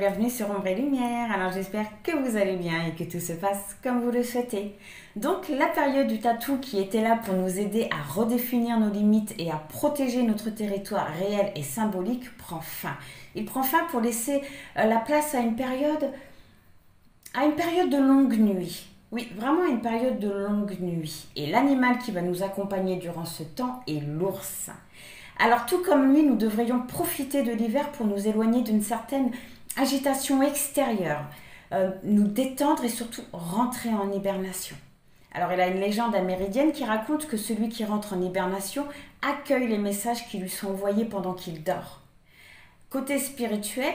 bienvenue sur Ombre et Lumière. Alors j'espère que vous allez bien et que tout se passe comme vous le souhaitez. Donc la période du tatou qui était là pour nous aider à redéfinir nos limites et à protéger notre territoire réel et symbolique prend fin. Il prend fin pour laisser la place à une période de longue nuit. Oui, vraiment une période de longue nuit. Et l'animal qui va nous accompagner durant ce temps est l'ours. Alors tout comme lui, nous devrions profiter de l'hiver pour nous éloigner d'une certaine agitation extérieure, nous détendre et surtout rentrer en hibernation. Alors il y a une légende amérindienne qui raconte que celui qui rentre en hibernation accueille les messages qui lui sont envoyés pendant qu'il dort. Côté spirituel,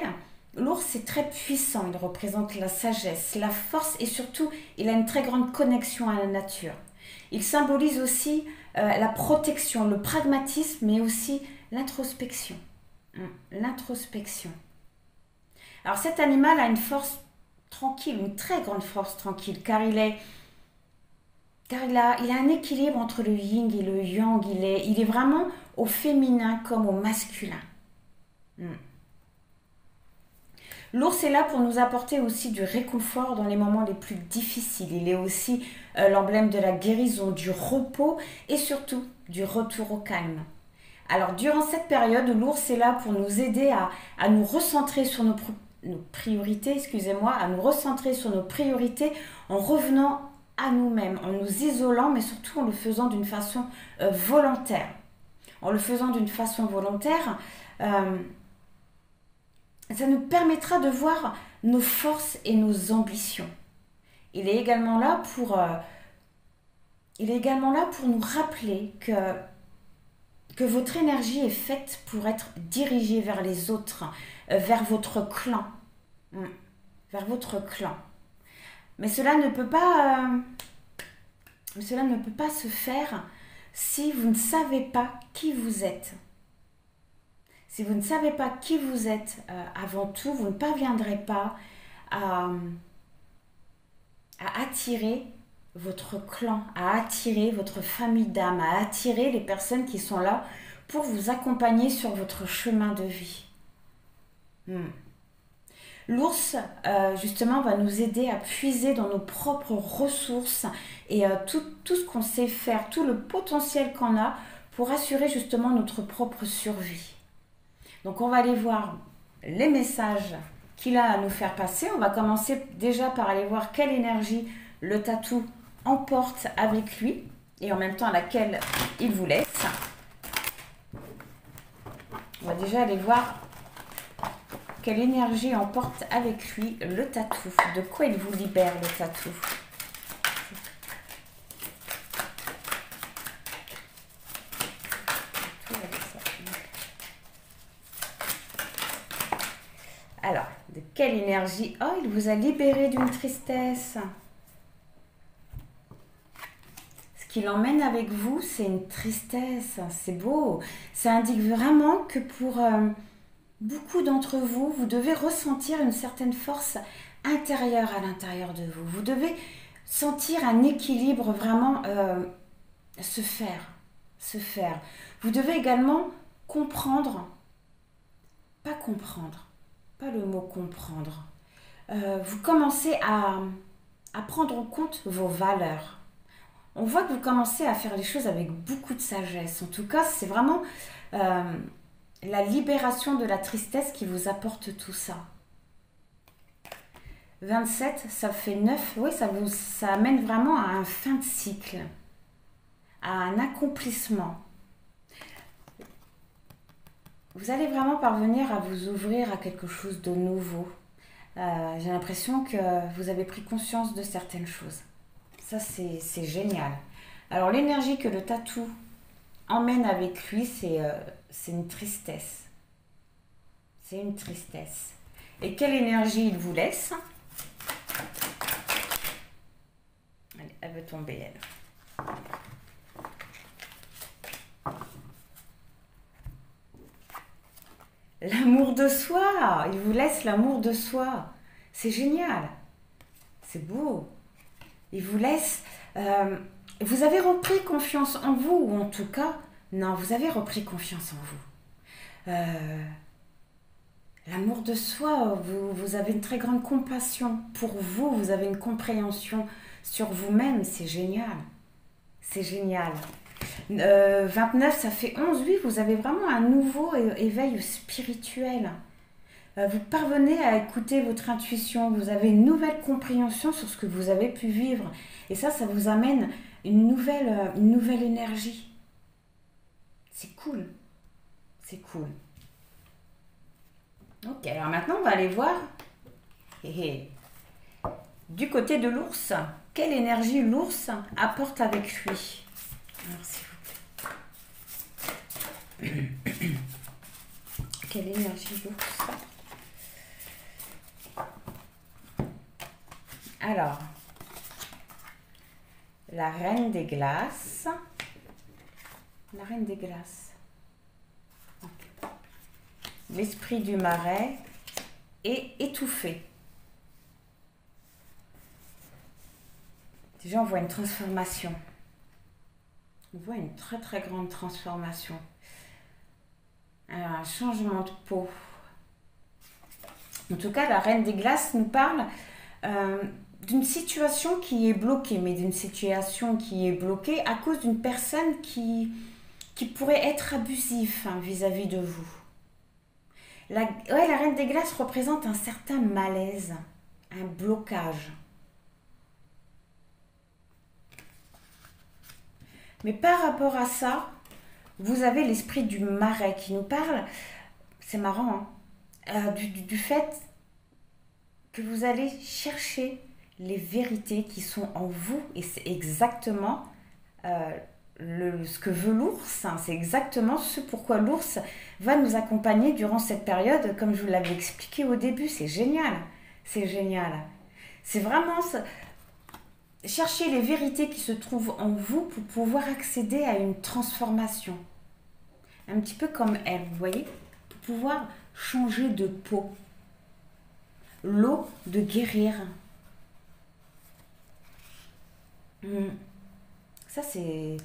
l'ours est très puissant, il représente la sagesse, la force et surtout il a une très grande connexion à la nature. Il symbolise aussi la protection, le pragmatisme, mais aussi l'introspection. L'introspection. Alors cet animal a une force tranquille, une très grande force tranquille, car il a un équilibre entre le yin et le yang. Il est vraiment au féminin comme au masculin. L'ours est là pour nous apporter aussi du réconfort dans les moments les plus difficiles. Il est aussi l'emblème de la guérison, du repos et surtout du retour au calme. Alors durant cette période, l'ours est là pour nous aider à nous recentrer sur nos priorités, à nous recentrer sur nos priorités en revenant à nous-mêmes, en nous isolant, mais surtout en le faisant d'une façon volontaire. En le faisant d'une façon volontaire, ça nous permettra de voir nos forces et nos ambitions. Il est également là pour nous rappeler que votre énergie est faite pour être dirigée vers les autres, vers votre clan. Vers votre clan. Mais cela ne peut pas se faire si vous ne savez pas qui vous êtes. Si vous ne savez pas qui vous êtes avant tout, vous ne parviendrez pas à attirer votre clan, à attirer votre famille d'âme, à attirer les personnes qui sont là pour vous accompagner sur votre chemin de vie. L'ours, justement, va nous aider à puiser dans nos propres ressources et tout ce qu'on sait faire, tout le potentiel qu'on a pour assurer justement notre propre survie. Donc on va aller voir les messages qu'il a à nous faire passer. On va commencer déjà par aller voir quelle énergie le tatou emporte avec lui et en même temps laquelle il vous laisse. On va déjà aller voir quelle énergie emporte avec lui le tatou. De quoi il vous libère le tatou? Alors, de quelle énergie? Oh, il vous a libéré d'une tristesse. Ce qu'il emmène avec vous, c'est une tristesse. C'est beau. Ça indique vraiment que pour beaucoup d'entre vous, vous devez ressentir une certaine force intérieure à l'intérieur de vous. Vous devez sentir un équilibre vraiment se faire. Vous devez également comprendre, pas le mot comprendre. Vous commencez à prendre en compte vos valeurs. On voit que vous commencez à faire les choses avec beaucoup de sagesse. En tout cas, c'est vraiment la libération de la tristesse qui vous apporte tout ça. 27, ça fait 9. Oui, ça amène vraiment à un fin de cycle, à un accomplissement. Vous allez vraiment parvenir à vous ouvrir à quelque chose de nouveau. J'ai l'impression que vous avez pris conscience de certaines choses. Ça, c'est génial. Alors, l'énergie que le tatou emmène avec lui, c'est une tristesse. C'est une tristesse. Et quelle énergie il vous laisse? Allez, elle veut tomber, elle. L'amour de soi, il vous laisse l'amour de soi. C'est génial. C'est beau. Il vous laisse... vous avez repris confiance en vous, ou en tout cas, non, vous avez repris confiance en vous. L'amour de soi, vous avez une très grande compassion pour vous, vous avez une compréhension sur vous-même, c'est génial. C'est génial. 29, ça fait 11, oui, vous avez vraiment un nouveau éveil spirituel. Vous parvenez à écouter votre intuition, vous avez une nouvelle compréhension sur ce que vous avez pu vivre. Et ça vous amène une nouvelle énergie. C'est cool. C'est cool. Ok, alors maintenant on va aller voir du côté de l'ours. Quelle énergie l'ours apporte avec lui? Alors s'il vous plaît. Quelle énergie l'ours? Alors, la reine des glaces. La reine des glaces. Okay. L'esprit du marais est étouffé. Déjà, on voit une transformation. On voit une très très grande transformation. Alors, un changement de peau. En tout cas, la reine des glaces nous parle d'une situation qui est bloquée, mais d'une situation qui est bloquée à cause d'une personne qui pourrait être abusive vis-à-vis de vous. La reine des glaces représente un certain malaise, un blocage. Mais par rapport à ça, vous avez l'esprit du marais qui nous parle, c'est marrant, du fait que vous allez chercher les vérités qui sont en vous. Et c'est exactement ce que veut l'ours, hein, c'est exactement ce pourquoi l'ours va nous accompagner durant cette période, comme je vous l'avais expliqué au début. C'est génial, c'est génial. C'est vraiment chercher les vérités qui se trouvent en vous pour pouvoir accéder à une transformation. Un petit peu comme elle, vous voyez, pour pouvoir changer de peau. L'eau de guérir. Ça, c'est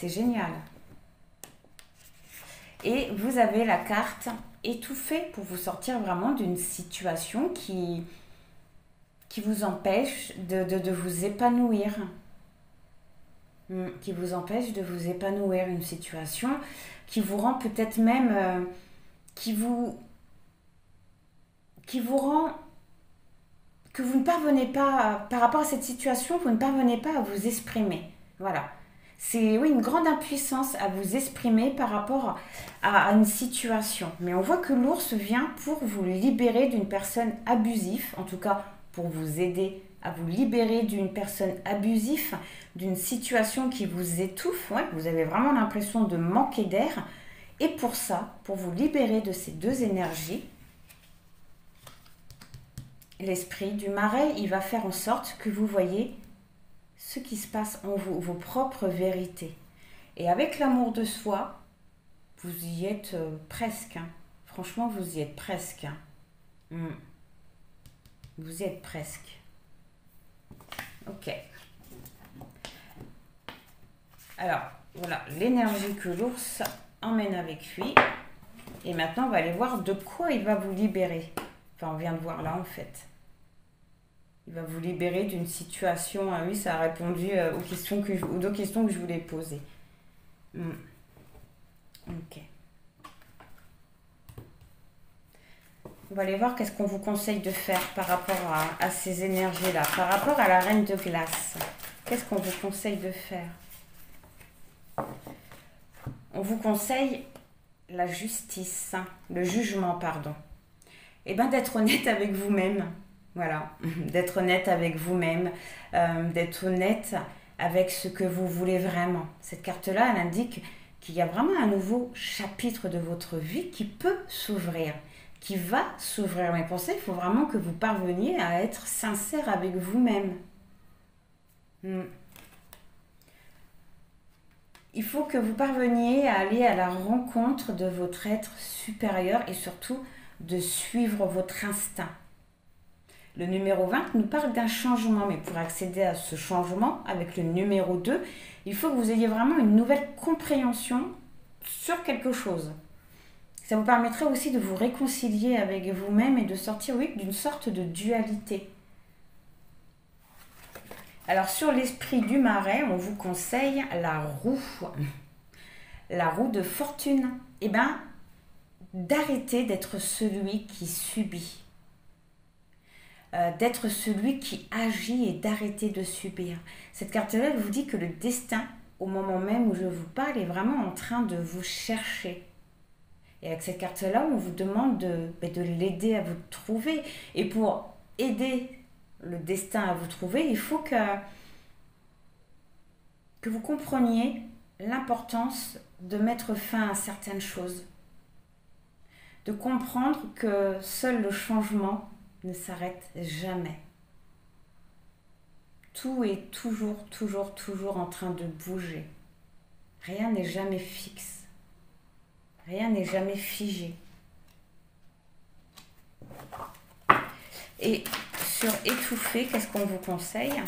génial. Et vous avez la carte étouffée pour vous sortir vraiment d'une situation qui vous empêche de vous épanouir. Qui vous empêche de vous épanouir. Une situation qui vous rend peut-être même... qui vous rend... que vous ne parvenez pas, par rapport à cette situation, vous ne parvenez pas à vous exprimer. Voilà. C'est oui, une grande impuissance à vous exprimer par rapport à une situation. Mais on voit que l'ours vient pour vous libérer d'une personne abusive, en tout cas pour vous aider à vous libérer d'une personne abusive, d'une situation qui vous étouffe. Ouais, vous avez vraiment l'impression de manquer d'air. Et pour ça, pour vous libérer de ces deux énergies, l'esprit du marais, il va faire en sorte que vous voyez ce qui se passe en vous, vos propres vérités. Et avec l'amour de soi, vous y êtes presque. Hein. Franchement, vous y êtes presque. Hein. Vous y êtes presque. Ok. Alors, voilà l'énergie que l'ours emmène avec lui. Et maintenant, on va aller voir de quoi il va vous libérer. Enfin, on vient de voir là, en fait. Il va vous libérer d'une situation. Ah oui, ça a répondu aux deux questions que je voulais poser. Ok. On va aller voir qu'est-ce qu'on vous conseille de faire par rapport à ces énergies-là. Par rapport à la reine de glace, qu'est-ce qu'on vous conseille de faire? On vous conseille la justice, le jugement, pardon. Eh bien, d'être honnête avec vous-même. Voilà, d'être honnête avec vous-même, d'être honnête avec ce que vous voulez vraiment. Cette carte-là, elle indique qu'il y a vraiment un nouveau chapitre de votre vie qui peut s'ouvrir, qui va s'ouvrir. Mais pour ça, il faut vraiment que vous parveniez à être sincère avec vous-même. Il faut que vous parveniez à aller à la rencontre de votre être supérieur et surtout de suivre votre instinct. Le numéro 20 nous parle d'un changement, mais pour accéder à ce changement, avec le numéro 2, il faut que vous ayez vraiment une nouvelle compréhension sur quelque chose. Ça vous permettrait aussi de vous réconcilier avec vous-même et de sortir, oui, d'une sorte de dualité. Alors, sur l'esprit du marais, on vous conseille la roue. La roue de fortune. Eh bien, d'arrêter d'être celui qui subit. D'être celui qui agit et d'arrêter de subir. Cette carte-là vous dit que le destin, au moment même où je vous parle, est vraiment en train de vous chercher. Et avec cette carte-là, on vous demande de l'aider à vous trouver. Et pour aider le destin à vous trouver, il faut que vous compreniez l'importance de mettre fin à certaines choses. De comprendre que seul le changement ne s'arrête jamais. Tout est toujours en train de bouger. Rien n'est jamais fixe. Rien n'est jamais figé. Et sur étouffer, qu'est-ce qu'on vous conseille?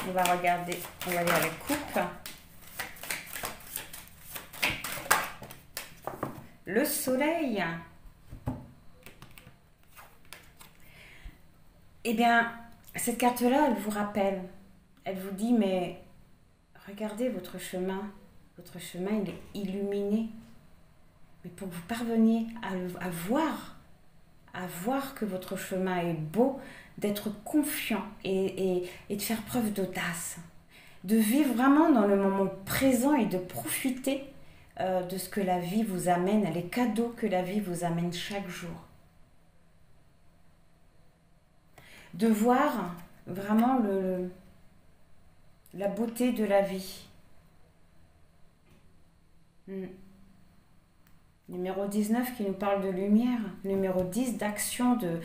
On va regarder, on va lire la coupe. Le soleil. Eh bien, cette carte-là, elle vous rappelle. Elle vous dit, mais regardez votre chemin. Votre chemin, il est illuminé. Mais pour que vous parveniez à voir que votre chemin est beau, d'être confiant et de faire preuve d'audace. De vivre vraiment dans le moment présent et de profiter de ce que la vie vous amène, les cadeaux que la vie vous amène chaque jour. De voir vraiment la beauté de la vie. Numéro 19 qui nous parle de lumière. Numéro 10 d'action, de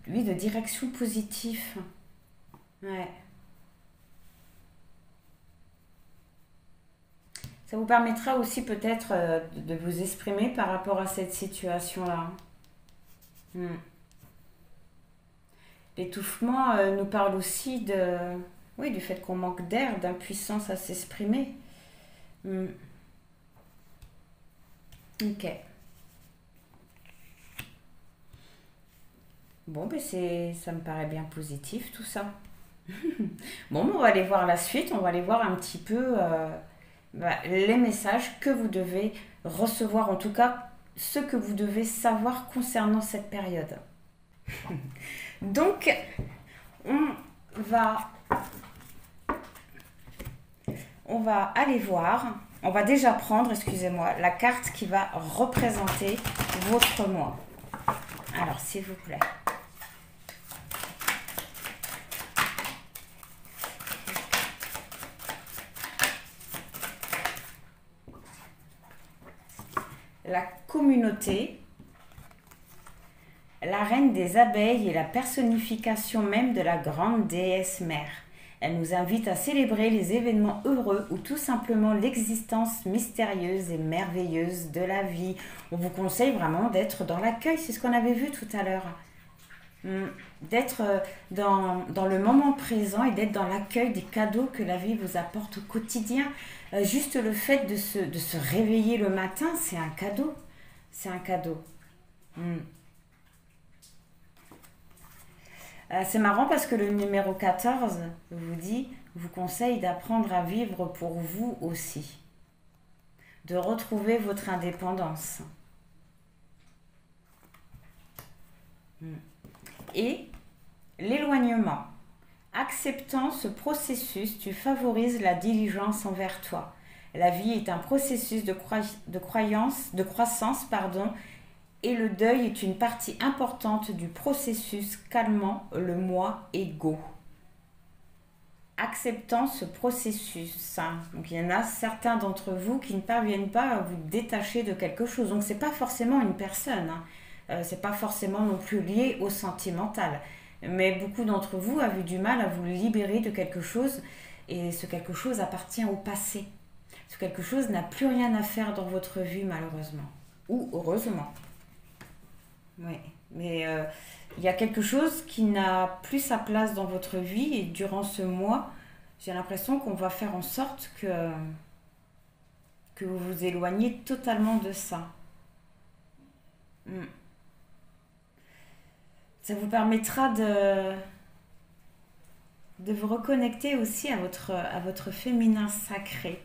direction positive. Ouais. Ça vous permettra aussi peut-être de vous exprimer par rapport à cette situation-là. L'étouffement nous parle aussi du fait qu'on manque d'air, d'impuissance à s'exprimer. Ok. Bon, ça me paraît bien positif tout ça. Bon, on va aller voir la suite, on va aller voir un petit peu les messages que vous devez recevoir, en tout cas ce que vous devez savoir concernant cette période. Donc, on va aller voir, on va déjà prendre, excusez-moi, la carte qui va représenter votre mois. Alors, s'il vous plaît. La communauté, la reine des abeilles est la personnification même de la grande déesse mère. Elle nous invite à célébrer les événements heureux ou tout simplement l'existence mystérieuse et merveilleuse de la vie. On vous conseille vraiment d'être dans l'accueil, c'est ce qu'on avait vu tout à l'heure. D'être dans le moment présent et d'être dans l'accueil des cadeaux que la vie vous apporte au quotidien. Juste le fait de se réveiller le matin, c'est un cadeau. C'est un cadeau. C'est marrant parce que le numéro 14 vous conseille d'apprendre à vivre pour vous aussi. De retrouver votre indépendance. Et l'éloignement. Acceptant ce processus, tu favorises la diligence envers toi. La vie est un processus de croissance, et le deuil est une partie importante du processus calmant le moi égo. Acceptant ce processus. Donc il y en a certains d'entre vous qui ne parviennent pas à vous détacher de quelque chose. Donc c'est pas forcément une personne. C'est pas forcément non plus lié au sentimental. Mais beaucoup d'entre vous avez du mal à vous libérer de quelque chose et ce quelque chose appartient au passé. Ce quelque chose n'a plus rien à faire dans votre vie malheureusement. Ou heureusement. Oui, mais Il y a quelque chose qui n'a plus sa place dans votre vie et durant ce mois, j'ai l'impression qu'on va faire en sorte que vous vous éloignez totalement de ça. Hmm. Ça vous permettra de vous reconnecter aussi à votre féminin sacré.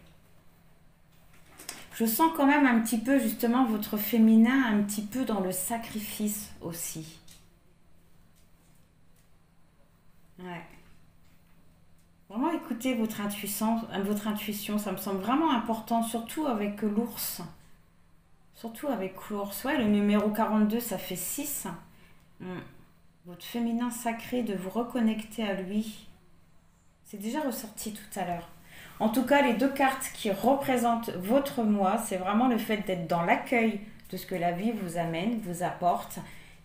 Je sens quand même un petit peu justement votre féminin un petit peu dans le sacrifice aussi. Ouais. Vraiment écoutez votre intuition, ça me semble vraiment important, surtout avec l'ours. Surtout avec l'ours. Ouais, le numéro 42, ça fait 6. Hmm. Votre féminin sacré, de vous reconnecter à lui. C'est déjà ressorti tout à l'heure. En tout cas, les deux cartes qui représentent votre moi, c'est vraiment le fait d'être dans l'accueil de ce que la vie vous amène, vous apporte,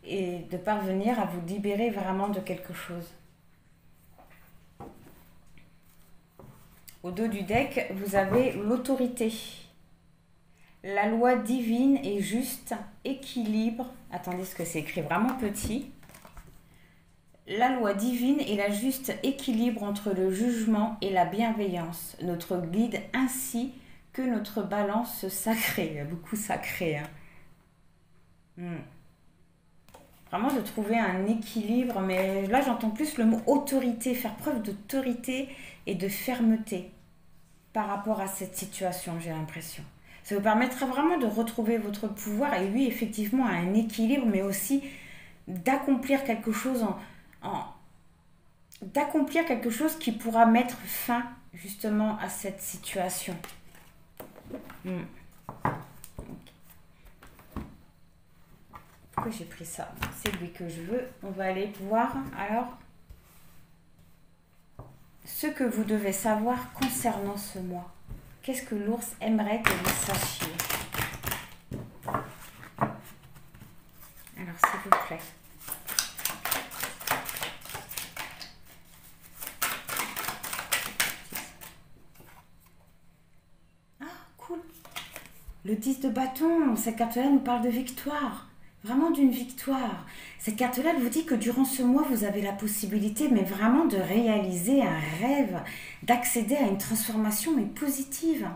et de parvenir à vous libérer vraiment de quelque chose. Au dos du deck, vous avez l'autorité. La loi divine est juste, équilibre. Attendez, ce que c'est écrit vraiment petit. La loi divine est la juste équilibre entre le jugement et la bienveillance, notre guide ainsi que notre balance sacrée. Il y a beaucoup sacré. Vraiment de trouver un équilibre, mais là j'entends plus le mot autorité, faire preuve d'autorité et de fermeté par rapport à cette situation, j'ai l'impression. Ça vous permettra vraiment de retrouver votre pouvoir et oui, effectivement, à un équilibre, mais aussi d'accomplir quelque chose d'accomplir quelque chose qui pourra mettre fin justement à cette situation. Pourquoi j'ai pris ça? C'est lui que je veux. On va aller voir alors ce que vous devez savoir concernant ce mois. Qu'est-ce que l'ours aimerait que vous sachiez? Alors, s'il vous plaît. Ah, cool. Le 10 de bâton, cette carte-là nous parle de victoire. Vraiment d'une victoire. Cette carte-là vous dit que durant ce mois, vous avez la possibilité, mais vraiment de réaliser un rêve, d'accéder à une transformation, mais positive.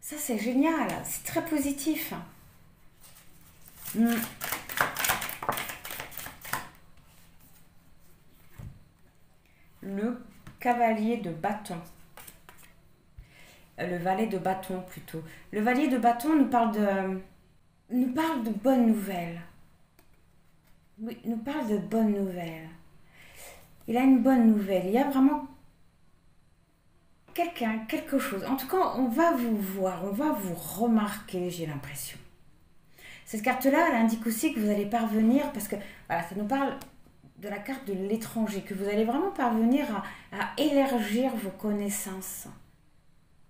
Ça, c'est génial. C'est très positif. Le cavalier de bâton. Le valet de bâton, plutôt. Le valet de bâton nous parle de bonnes nouvelles. Oui, il nous parle de bonnes nouvelles. Il a une bonne nouvelle. Il y a vraiment quelqu'un, quelque chose. En tout cas, on va vous voir, on va vous remarquer, j'ai l'impression. Cette carte-là, elle indique aussi que vous allez parvenir, parce que voilà, ça nous parle de la carte de l'étranger, que vous allez vraiment parvenir à élargir vos connaissances.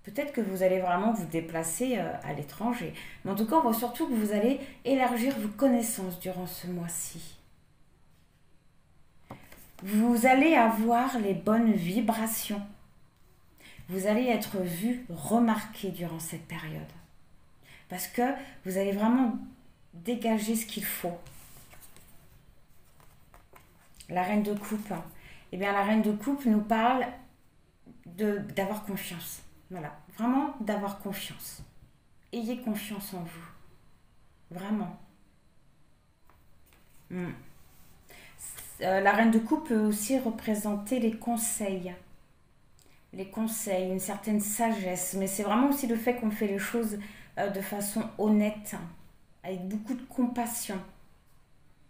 Peut-être que vous allez vraiment vous déplacer à l'étranger. Mais en tout cas, on voit surtout que vous allez élargir vos connaissances durant ce mois-ci. Vous allez avoir les bonnes vibrations. Vous allez être vu, remarqué durant cette période. Parce que vous allez vraiment dégager ce qu'il faut. La reine de coupe. Eh bien, la reine de coupe nous parle d'avoir confiance. Voilà, vraiment d'avoir confiance. Ayez confiance en vous. Vraiment. La reine de coupe peut aussi représenter les conseils. Les conseils, une certaine sagesse. Mais c'est vraiment aussi le fait qu'on fait les choses de façon honnête, avec beaucoup de compassion.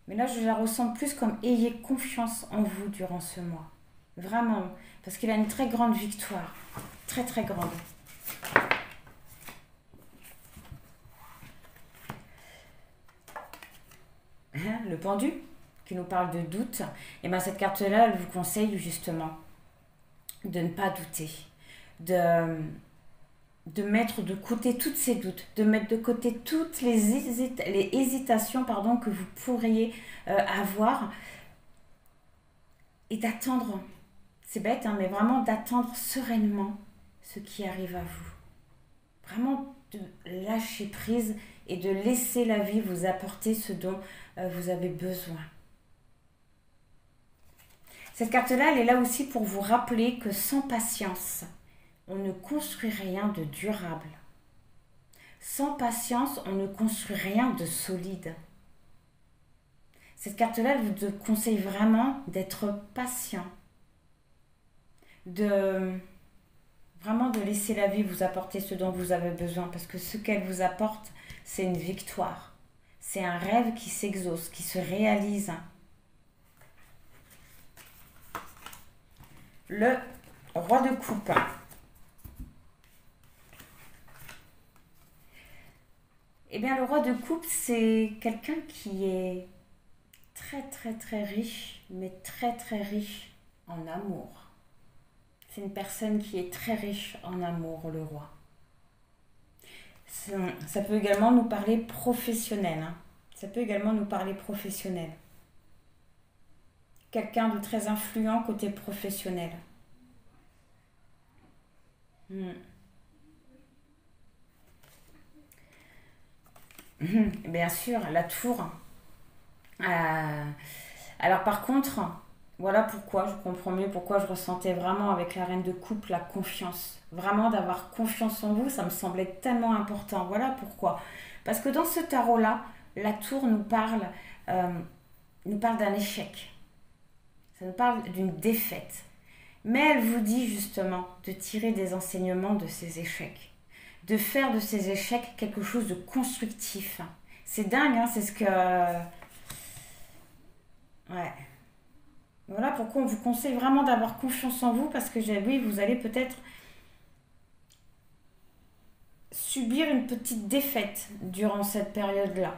Mais là, je la ressens plus comme ayez confiance en vous durant ce mois. Vraiment. Parce qu'il a une très grande victoire. Très, très grande. Le pendu, qui nous parle de doute. Et bien cette carte-là, elle vous conseille justement de ne pas douter. De mettre de côté tous ces doutes, de mettre de côté toutes les hésitations que vous pourriez avoir et d'attendre, c'est bête, mais vraiment d'attendre sereinement ce qui arrive à vous. Vraiment de lâcher prise et de laisser la vie vous apporter ce dont vous avez besoin. Cette carte-là, elle est là aussi pour vous rappeler que sans patience, on ne construit rien de durable. Sans patience, on ne construit rien de solide. Cette carte-là, elle vous conseille vraiment d'être patient, vraiment de laisser la vie vous apporter ce dont vous avez besoin, parce que ce qu'elle vous apporte, c'est une victoire. C'est un rêve qui s'exauce, qui se réalise. Le roi de coupe. Eh bien, le roi de coupe, c'est quelqu'un qui est très, très, très riche, mais très, très riche en amour. C'est une personne qui est très riche en amour, le roi. Ça peut également nous parler professionnel. Hein. Ça peut également nous parler professionnel. Quelqu'un de très influent côté professionnel. Bien sûr, la tour. Alors par contre, voilà pourquoi je comprends mieux pourquoi je ressentais vraiment avec la reine de coupe la confiance. Vraiment d'avoir confiance en vous, ça me semblait tellement important. Voilà pourquoi. Parce que dans ce tarot-là, la tour nous parle d'un échec. Ça nous parle d'une défaite. Mais elle vous dit justement de tirer des enseignements de ces échecs. De faire de ces échecs quelque chose de constructif. C'est dingue, hein, c'est ce que... Ouais. Voilà pourquoi on vous conseille vraiment d'avoir confiance en vous, parce que oui, vous allez peut-être subir une petite défaite durant cette période-là.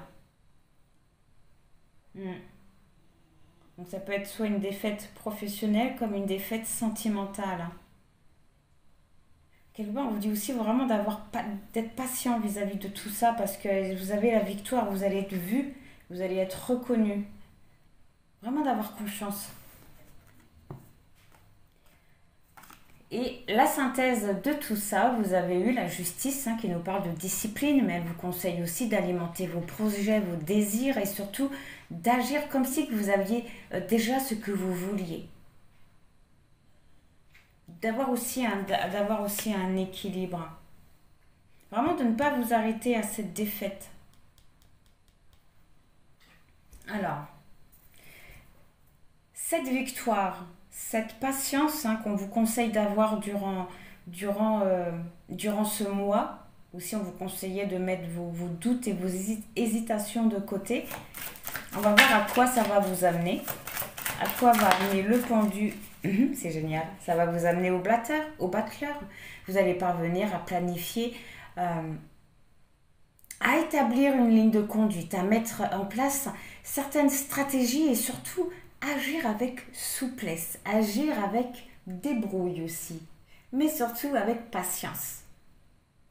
Donc ça peut être soit une défaite professionnelle comme une défaite sentimentale. Quelque part, on vous dit aussi vraiment d'être patient vis-à-vis de tout ça, parce que vous avez la victoire, vous allez être vu, vous allez être reconnu. Vraiment d'avoir confiance. Et la synthèse de tout ça, vous avez eu la justice qui nous parle de discipline, mais elle vous conseille aussi d'alimenter vos projets, vos désirs et surtout d'agir comme si vous aviez déjà ce que vous vouliez. D'avoir aussi un équilibre. Vraiment de ne pas vous arrêter à cette défaite. Alors, cette victoire, cette patience qu'on vous conseille d'avoir durant ce mois, aussi on vous conseillait de mettre vos doutes et vos hésitations de côté. On va voir à quoi ça va vous amener. À quoi va amener le pendu. C'est génial. Ça va vous amener au battleur. Vous allez parvenir à planifier, à établir une ligne de conduite, à mettre en place certaines stratégies et surtout agir avec souplesse, agir avec débrouille aussi, mais surtout avec patience.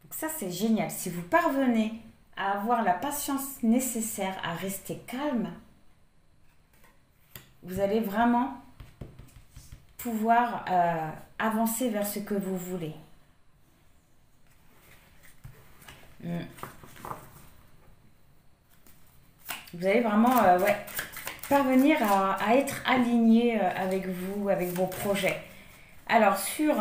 Donc ça, c'est génial. Si vous parvenez à avoir la patience nécessaire à rester calme, vous allez vraiment pouvoir avancer vers ce que vous voulez. Vous allez vraiment parvenir à être aligné avec vous, avec vos projets. Alors, sur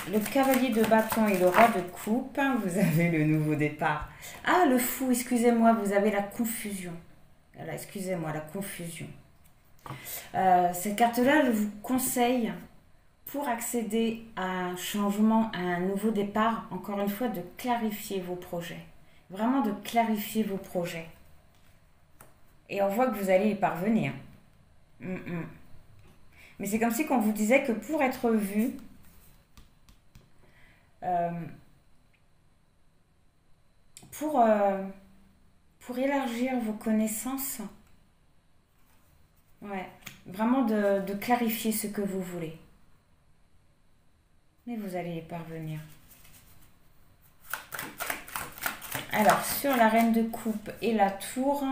le cavalier de bâton et le roi de coupe, vous avez le nouveau départ. Ah, le fou, excusez-moi, vous avez la confusion. Voilà, excusez-moi, la confusion. Cette carte-là, je vous conseille, pour accéder à un changement, à un nouveau départ, encore une fois, de clarifier vos projets. Vraiment de clarifier vos projets. Et on voit que vous allez y parvenir. Mais c'est comme si qu'on vous disait que pour être vu, pour élargir vos connaissances, vraiment de clarifier ce que vous voulez. Mais vous allez y parvenir. Alors, sur la reine de coupe et la tour,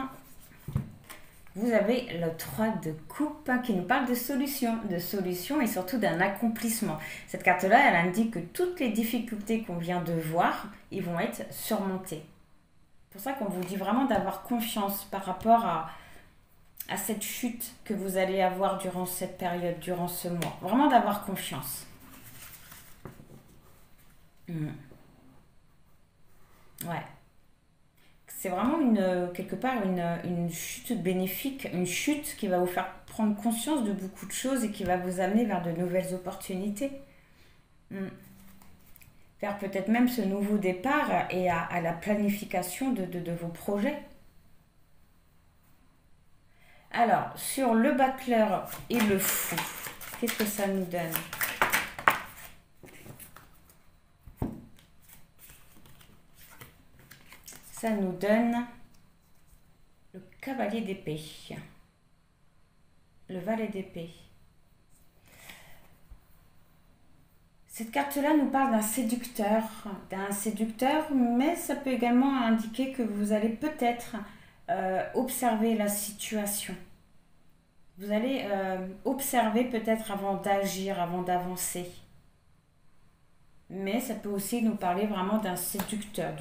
vous avez le 3 de coupe qui nous parle de solution et surtout d'un accomplissement. Cette carte-là, elle indique que toutes les difficultés qu'on vient de voir, ils vont être surmontées. C'est pour ça qu'on vous dit vraiment d'avoir confiance par rapport à cette chute que vous allez avoir durant cette période, durant ce mois. Vraiment d'avoir confiance. Ouais. C'est vraiment quelque part une chute bénéfique, une chute qui va vous faire prendre conscience de beaucoup de choses et qui va vous amener vers de nouvelles opportunités. Vers peut-être même ce nouveau départ et à la planification de vos projets. Alors, sur le battleur et le fou, qu'est-ce que ça nous donne? Ça nous donne le cavalier d'épée, le valet d'épée. Cette carte-là nous parle d'un séducteur, mais ça peut également indiquer que vous allez peut-être observer la situation. Vous allez observer peut-être avant d'agir, avant d'avancer. Mais ça peut aussi nous parler vraiment d'un séducteur,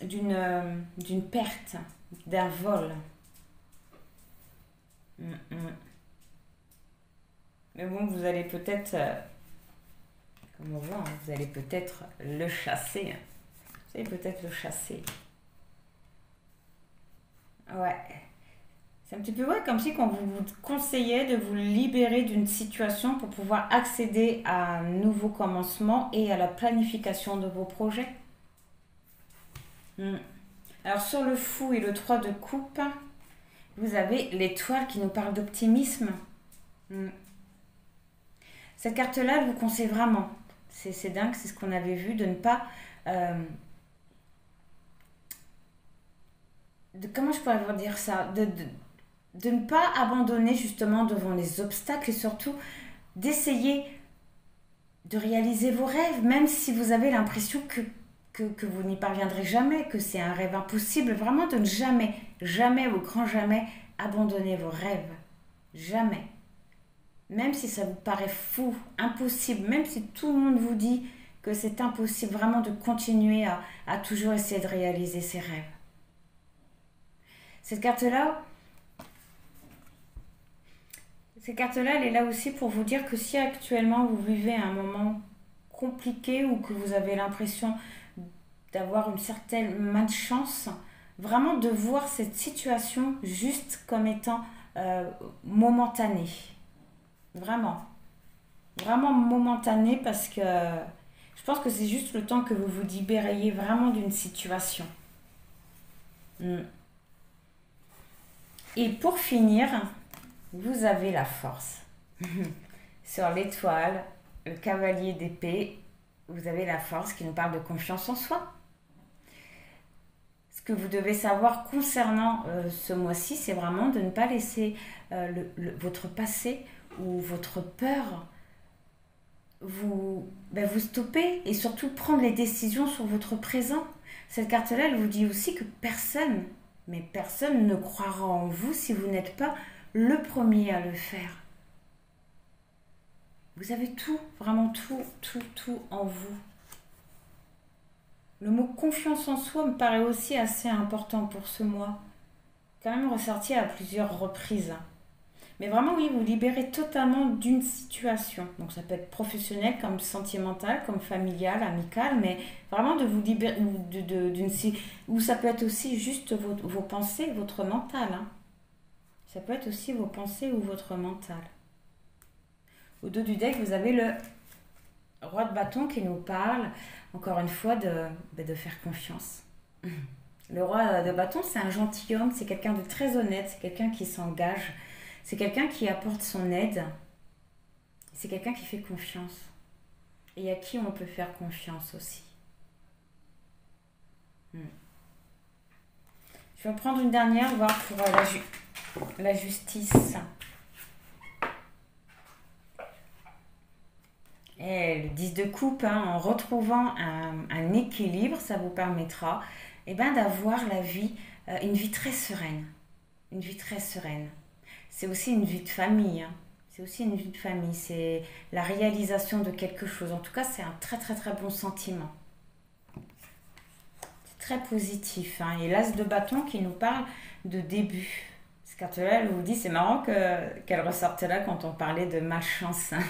d'une perte, d'un vol. Mais bon, vous allez peut-être, comme on voit, vous allez peut-être le chasser. Vous allez peut-être le chasser. Ouais. C'est un petit peu comme si on vous conseillait de vous libérer d'une situation pour pouvoir accéder à un nouveau commencement et à la planification de vos projets. Alors sur le fou et le 3 de coupe, vous avez l'étoile qui nous parle d'optimisme. Cette carte-là, elle vous conseille vraiment, c'est dingue, c'est ce qu'on avait vu, de ne pas... comment je pourrais vous dire ça, de ne pas abandonner justement devant les obstacles et surtout d'essayer de réaliser vos rêves, même si vous avez l'impression que vous n'y parviendrez jamais, que c'est un rêve impossible, vraiment de ne jamais, jamais, au grand jamais, abandonner vos rêves. Jamais. Même si ça vous paraît fou, impossible, même si tout le monde vous dit que c'est impossible, vraiment de continuer à toujours essayer de réaliser ses rêves. Cette carte-là, elle est là aussi pour vous dire que si actuellement vous vivez un moment compliqué ou que vous avez l'impression d'avoir une certaine malchance, vraiment de voir cette situation juste comme étant momentanée. Vraiment. Vraiment momentanée parce que je pense que c'est juste le temps que vous vous libériez vraiment d'une situation. Et pour finir, vous avez la force. Sur l'étoile, le cavalier d'épée, vous avez la force qui nous parle de confiance en soi. Ce que vous devez savoir concernant ce mois-ci, c'est vraiment de ne pas laisser votre passé ou votre peur vous stopper et surtout prendre les décisions sur votre présent. Cette carte-là, elle vous dit aussi que personne ne croira en vous si vous n'êtes pas le premier à le faire. Vous avez tout, vraiment tout en vous. Le mot confiance en soi me paraît aussi assez important pour ce mois. Quand même ressorti à plusieurs reprises. Mais vraiment, oui, vous libérez totalement d'une situation. Donc ça peut être professionnel, comme sentimental, comme familial, amical, mais vraiment de vous libérer ou ça peut être aussi juste vos pensées, votre mental. Ça peut être aussi vos pensées ou votre mental. Au dos du deck, vous avez le roi de bâton qui nous parle, encore une fois, de faire confiance. Le roi de bâton, c'est un gentilhomme, c'est quelqu'un de très honnête, c'est quelqu'un qui s'engage, c'est quelqu'un qui apporte son aide, c'est quelqu'un qui fait confiance et à qui on peut faire confiance aussi. Je vais en prendre une dernière, voir pour la justice. Et le 10 de coupe, en retrouvant un équilibre, ça vous permettra d'avoir une vie très sereine. Une vie très sereine. C'est aussi une vie de famille. C'est aussi une vie de famille. C'est la réalisation de quelque chose. En tout cas, c'est un très très très bon sentiment. C'est très positif. Et l'as de bâton qui nous parle de début. C'est Cette carte-là, elle vous dit, c'est marrant qu'elle ressorte là quand on parlait de malchance. Parce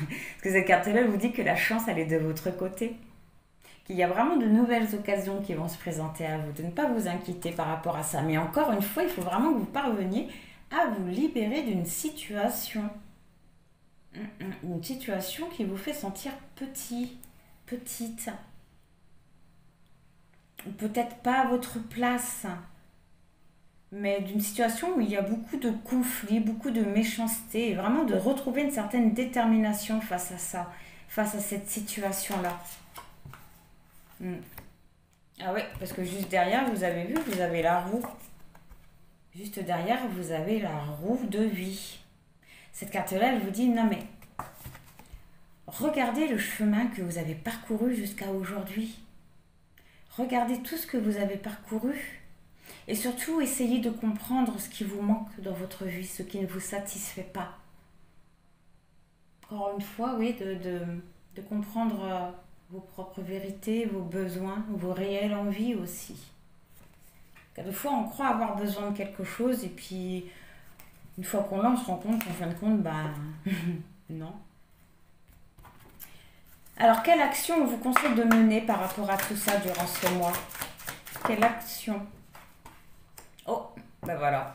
que cette carte-là, elle vous dit que la chance, elle est de votre côté. Qu'il y a vraiment de nouvelles occasions qui vont se présenter à vous. De ne pas vous inquiéter par rapport à ça. Mais encore une fois, il faut vraiment que vous parveniez à vous libérer d'une situation. Une situation qui vous fait sentir petit, petite. Ou peut-être pas à votre place. Mais d'une situation où il y a beaucoup de conflits, beaucoup de méchanceté, et vraiment de retrouver une certaine détermination face à ça, face à cette situation-là. Ah ouais, parce que juste derrière, vous avez vu, vous avez la roue. Juste derrière, vous avez la roue de vie. Cette carte-là, elle vous dit, non mais, regardez le chemin que vous avez parcouru jusqu'à aujourd'hui. Regardez tout ce que vous avez parcouru. Et surtout, essayez de comprendre ce qui vous manque dans votre vie, ce qui ne vous satisfait pas. Encore une fois, oui, de comprendre vos propres vérités, vos besoins, vos réelles envies aussi. Des fois, on croit avoir besoin de quelque chose et puis, une fois qu'on l'a, on se rend compte qu'en fin de compte, non. Alors, quelle action on vous conseille de mener par rapport à tout ça durant ce mois? Quelle action? Oh, voilà.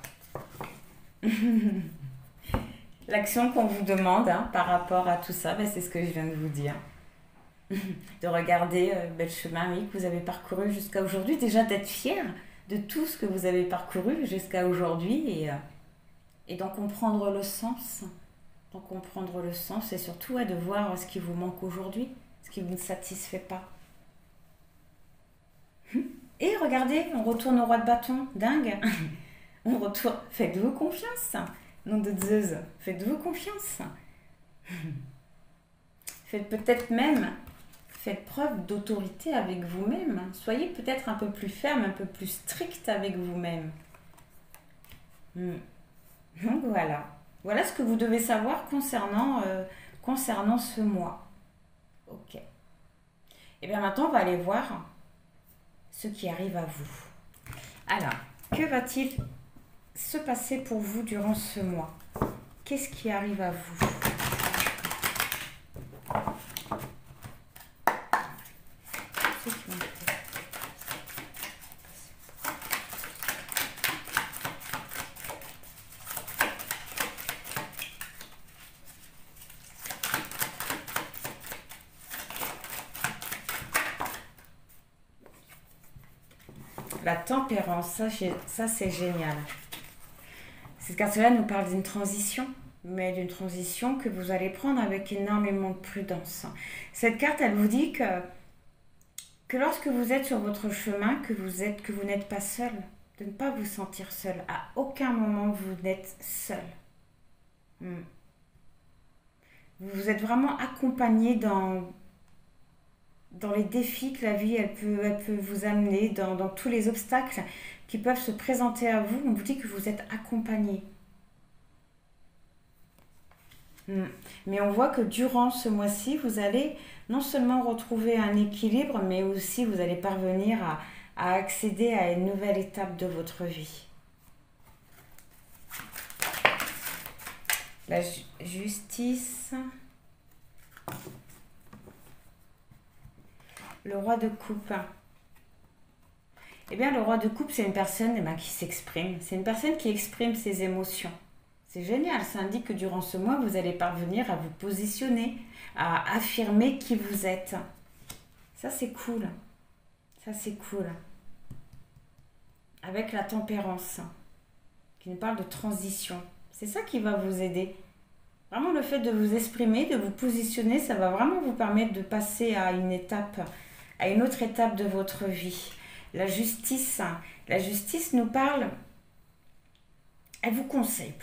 L'action qu'on vous demande par rapport à tout ça, c'est ce que je viens de vous dire. De regarder le chemin que vous avez parcouru jusqu'à aujourd'hui. Déjà d'être fier de tout ce que vous avez parcouru jusqu'à aujourd'hui et d'en comprendre le sens. D'en comprendre le sens et surtout de voir ce qui vous manque aujourd'hui, ce qui vous ne satisfait pas. Et regardez, on retourne au roi de bâton, dingue. On retourne, faites-vous confiance. Nom de Zeus, faites-vous confiance. Faites peut-être même, faites preuve d'autorité avec vous-même. Soyez peut-être un peu plus ferme, un peu plus strict avec vous-même. Donc voilà. Voilà ce que vous devez savoir concernant ce mois. Ok. Et bien maintenant, on va aller voir ce qui arrive à vous. Alors, que va-t-il se passer pour vous durant ce mois? Qu'est-ce qui arrive à vous? La tempérance, ça c'est génial. Cette carte-là nous parle d'une transition, mais d'une transition que vous allez prendre avec énormément de prudence. Cette carte, elle vous dit que lorsque vous êtes sur votre chemin, que vous n'êtes pas seul, de ne pas vous sentir seul. À aucun moment vous n'êtes seul. Vous êtes vraiment accompagné dans les défis que la vie elle peut vous amener, dans tous les obstacles qui peuvent se présenter à vous. On vous dit que vous êtes accompagné. Mais on voit que durant ce mois-ci, vous allez non seulement retrouver un équilibre, mais aussi vous allez parvenir à accéder à une nouvelle étape de votre vie. La justice. Le roi de coupe. Eh bien, le roi de coupe, c'est une personne qui s'exprime. C'est une personne qui exprime ses émotions. C'est génial. Ça indique que durant ce mois, vous allez parvenir à vous positionner, à affirmer qui vous êtes. Ça, c'est cool. Ça, c'est cool. Avec la tempérance, qui nous parle de transition. C'est ça qui va vous aider. Vraiment, le fait de vous exprimer, de vous positionner, ça va vraiment vous permettre de passer à une autre étape de votre vie. La justice nous parle, elle vous conseille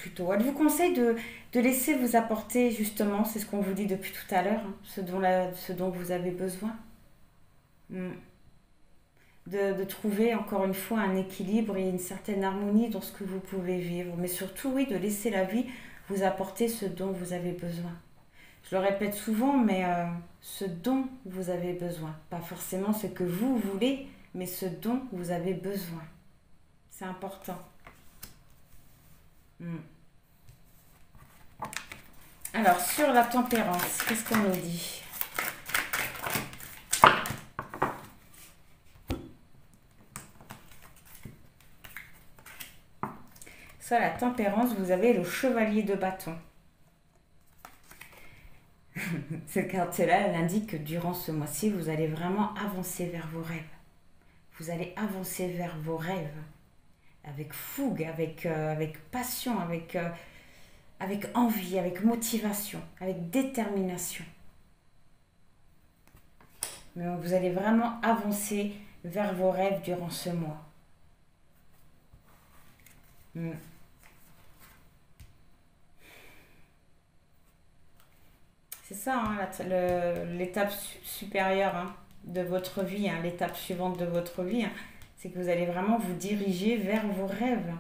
de laisser vous apporter justement, c'est ce qu'on vous dit depuis tout à l'heure, ce dont vous avez besoin. De trouver encore une fois un équilibre et une certaine harmonie dans ce que vous pouvez vivre. Mais surtout, oui, de laisser la vie vous apporter ce dont vous avez besoin. Je le répète souvent, mais ce dont vous avez besoin. Pas forcément ce que vous voulez, mais ce dont vous avez besoin. C'est important. Hmm. Alors, sur la tempérance, qu'est-ce qu'on nous dit? Sur la tempérance, vous avez le chevalier de bâton. Cette carte-là, elle indique que durant ce mois-ci, vous allez vraiment avancer vers vos rêves. Vous allez avancer vers vos rêves avec fougue, avec passion, avec envie, avec motivation, avec détermination. Mais vous allez vraiment avancer vers vos rêves durant ce mois. C'est ça, hein, l'étape supérieure, hein, de votre vie, hein, l'étape suivante de votre vie, hein, c'est que vous allez vraiment vous diriger vers vos rêves.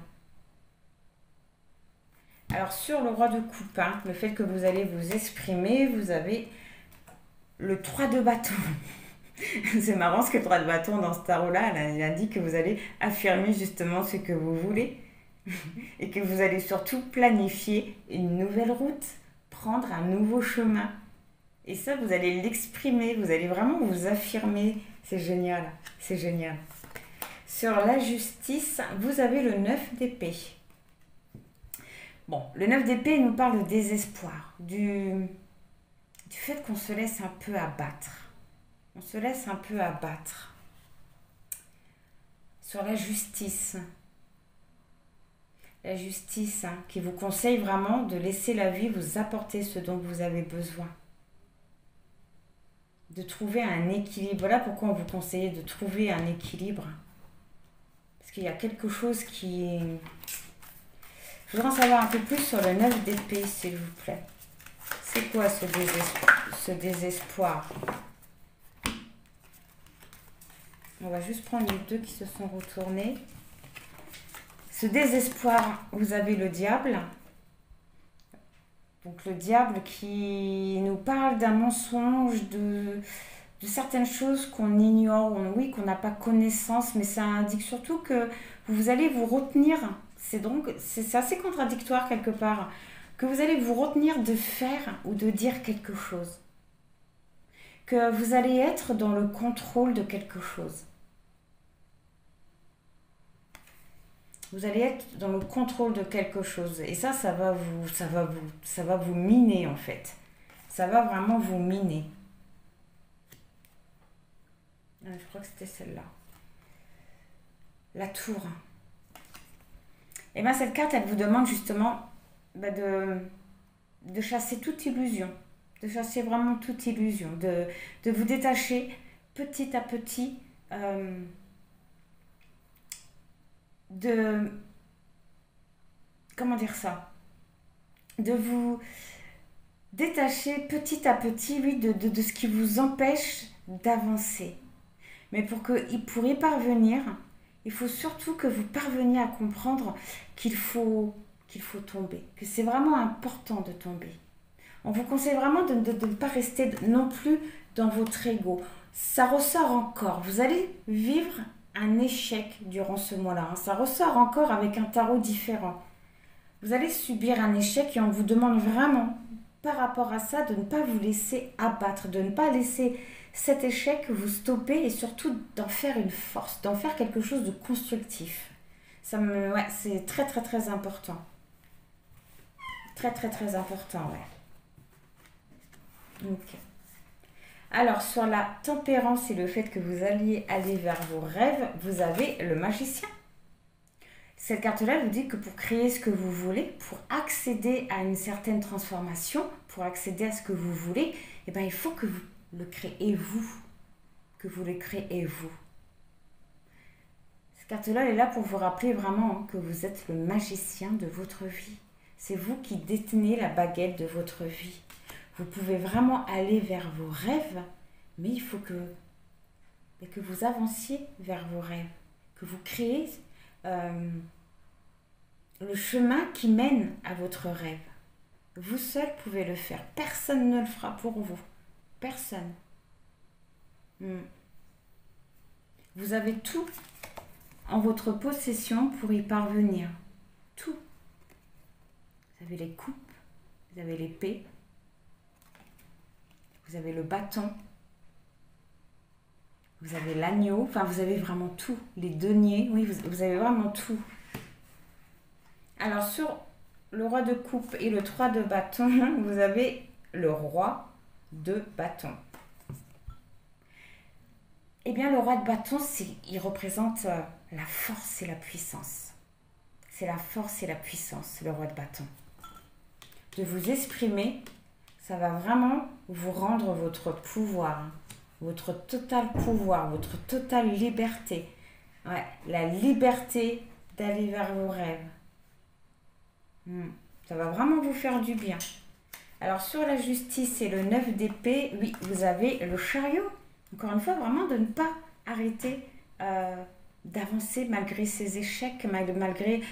Alors sur le roi de coupe, hein, le fait que vous allez vous exprimer, vous avez le 3 de bâton. C'est marrant parce que le 3 de bâton dans ce tarot-là, il indique que vous allez affirmer justement ce que vous voulez et que vous allez surtout planifier une nouvelle route, prendre un nouveau chemin. Et ça, vous allez l'exprimer, vous allez vraiment vous affirmer. C'est génial, c'est génial. Sur la justice, vous avez le 9 d'épée. Bon, le 9 d'épée nous parle de désespoir, du fait qu'on se laisse un peu abattre. On se laisse un peu abattre. Sur la justice, hein, qui vous conseille vraiment de laisser la vie vous apporter ce dont vous avez besoin. De trouver un équilibre. Voilà pourquoi on vous conseille de trouver un équilibre. Parce qu'il y a quelque chose qui... Je voudrais en savoir un peu plus sur le 9 d'épée, s'il vous plaît. C'est quoi ce désespoir? On va juste prendre les deux qui se sont retournés. Ce désespoir, vous avez le diable. Donc le diable qui nous parle d'un mensonge, de certaines choses qu'on ignore, oui, qu'on n'a pas connaissance, mais ça indique surtout que vous allez vous retenir. C'est assez contradictoire quelque part, que vous allez vous retenir de faire ou de dire quelque chose. Que vous allez être dans le contrôle de quelque chose. Vous allez être dans le contrôle de quelque chose. Et ça va vous miner en fait. Ça va vraiment vous miner. Je crois que c'était celle-là. La tour. Et bien cette carte, elle vous demande justement de chasser toute illusion. De chasser vraiment toute illusion. De vous détacher petit à petit comment dire ça, de vous détacher petit à petit, oui, de ce qui vous empêche d'avancer. Mais pour y parvenir, il faut surtout que vous parveniez à comprendre qu'il faut tomber, que c'est vraiment important de tomber. On vous conseille vraiment de ne pas rester non plus dans votre ego. Ça ressort encore. Vous allez vivre un échec durant ce mois-là. Hein. Ça ressort encore avec un tarot différent. Vous allez subir un échec et on vous demande vraiment, par rapport à ça, de ne pas vous laisser abattre, de ne pas laisser cet échec vous stopper et surtout d'en faire une force, d'en faire quelque chose de constructif. C'est très très très important. Très très très important, ouais. Ok. Alors, sur la tempérance et le fait que vous alliez aller vers vos rêves, vous avez le magicien. Cette carte-là vous dit que pour créer ce que vous voulez, pour accéder à une certaine transformation, pour accéder à ce que vous voulez, eh bien, il faut que vous le créez vous. Que vous le créez vous. Cette carte-là, elle est là pour vous rappeler vraiment que vous êtes le magicien de votre vie. C'est vous qui détenez la baguette de votre vie. Vous pouvez vraiment aller vers vos rêves, mais il faut que vous avanciez vers vos rêves, que vous créez le chemin qui mène à votre rêve. Vous seul pouvez le faire. Personne ne le fera pour vous. Personne. Vous avez tout en votre possession pour y parvenir. Tout. avez les coupes, vous avez l'épée, vous avez le bâton, vous avez l'agneau, enfin vous avez vraiment tout, les deniers, oui, vous avez vraiment tout. Alors sur le roi de coupe et le 3 de bâton, vous avez le roi de bâton. Eh bien, le roi de bâton, il représente la force et la puissance. C'est la force et la puissance, le roi de bâton. De vous exprimer, ça va vraiment vous rendre votre pouvoir, votre total pouvoir, votre totale liberté. Ouais, la liberté d'aller vers vos rêves. Ça va vraiment vous faire du bien. Alors, sur la justice et le 9 d'épée, oui, vous avez le chariot. Encore une fois, vraiment de ne pas arrêter d'avancer malgré ces échecs, malgré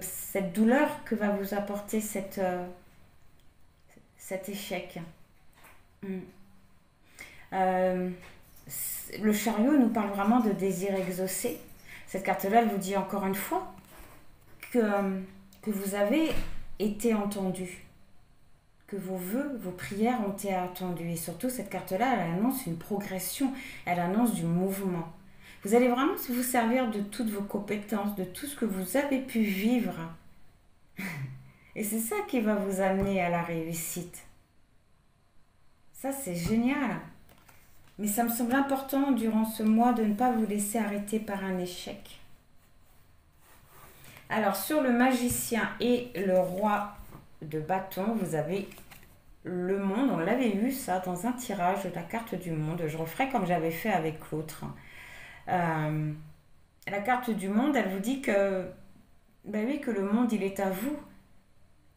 cette douleur que va vous apporter cet échec. Le chariot nous parle vraiment de désir exaucé. Cette carte-là, elle vous dit encore une fois que vous avez été entendu, que vos vœux, vos prières ont été entendues. Et surtout, cette carte-là, elle annonce une progression, elle annonce du mouvement. Vous allez vraiment vous servir de toutes vos compétences, de tout ce que vous avez pu vivre. Et c'est ça qui va vous amener à la réussite. Ça, c'est génial. Mais ça me semble important durant ce mois de ne pas vous laisser arrêter par un échec. Alors, sur le magicien et le roi de bâton, vous avez le monde. On l'avait vu ça dans un tirage de la carte du monde. Je referai comme j'avais fait avec l'autre. La carte du monde, elle vous dit que, ben oui, que le monde, il est à vous.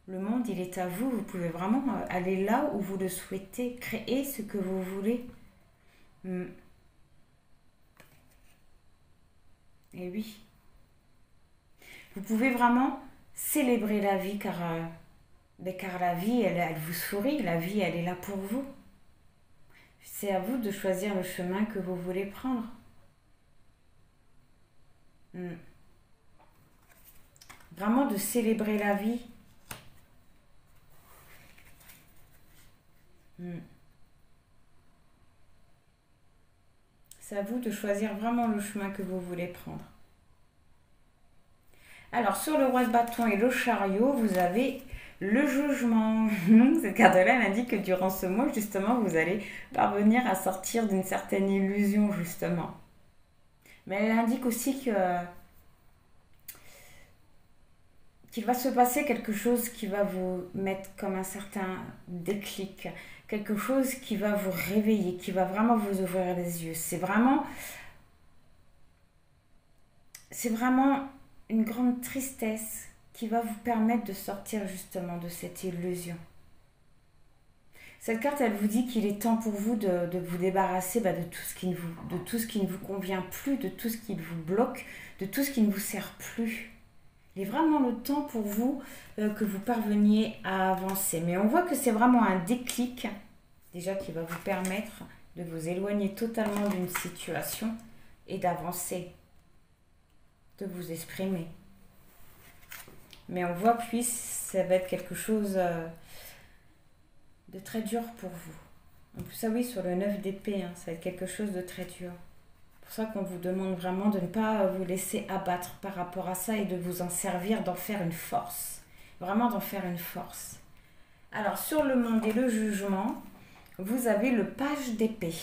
Le monde, il est à vous. Vous pouvez vraiment aller là où vous le souhaitez, créer ce que vous voulez. Et oui. Vous pouvez vraiment célébrer la vie car la vie, elle vous sourit. La vie, elle est là pour vous. C'est à vous de choisir le chemin que vous voulez prendre. Vraiment de célébrer la vie. C'est à vous de choisir vraiment le chemin que vous voulez prendre. Alors, sur le roi de bâton et le chariot, vous avez le jugement. Cette carte-là, elle indique que durant ce mois, justement, vous allez parvenir à sortir d'une certaine illusion, justement. Mais elle indique aussi qu'il va se passer quelque chose qui va vous mettre comme un certain déclic, quelque chose qui va vous réveiller, qui va vraiment vous ouvrir les yeux. C'est vraiment une grande tristesse qui va vous permettre de sortir justement de cette illusion. Cette carte, elle vous dit qu'il est temps pour vous de vous débarrasser de tout ce qui ne vous convient plus, de tout ce qui vous bloque, de tout ce qui ne vous sert plus. Il est vraiment le temps pour vous que vous parveniez à avancer. Mais on voit que c'est vraiment un déclic, déjà, qui va vous permettre de vous éloigner totalement d'une situation et d'avancer, de vous exprimer. Mais on voit que ça va être quelque chose de très dur pour vous. En plus, ça oui, sur le 9 d'épée, ça va être quelque chose de très dur. C'est pour ça qu'on vous demande vraiment de ne pas vous laisser abattre par rapport à ça et de vous en servir, d'en faire une force. Vraiment d'en faire une force. Alors, sur le monde et le jugement, vous avez le page d'épée.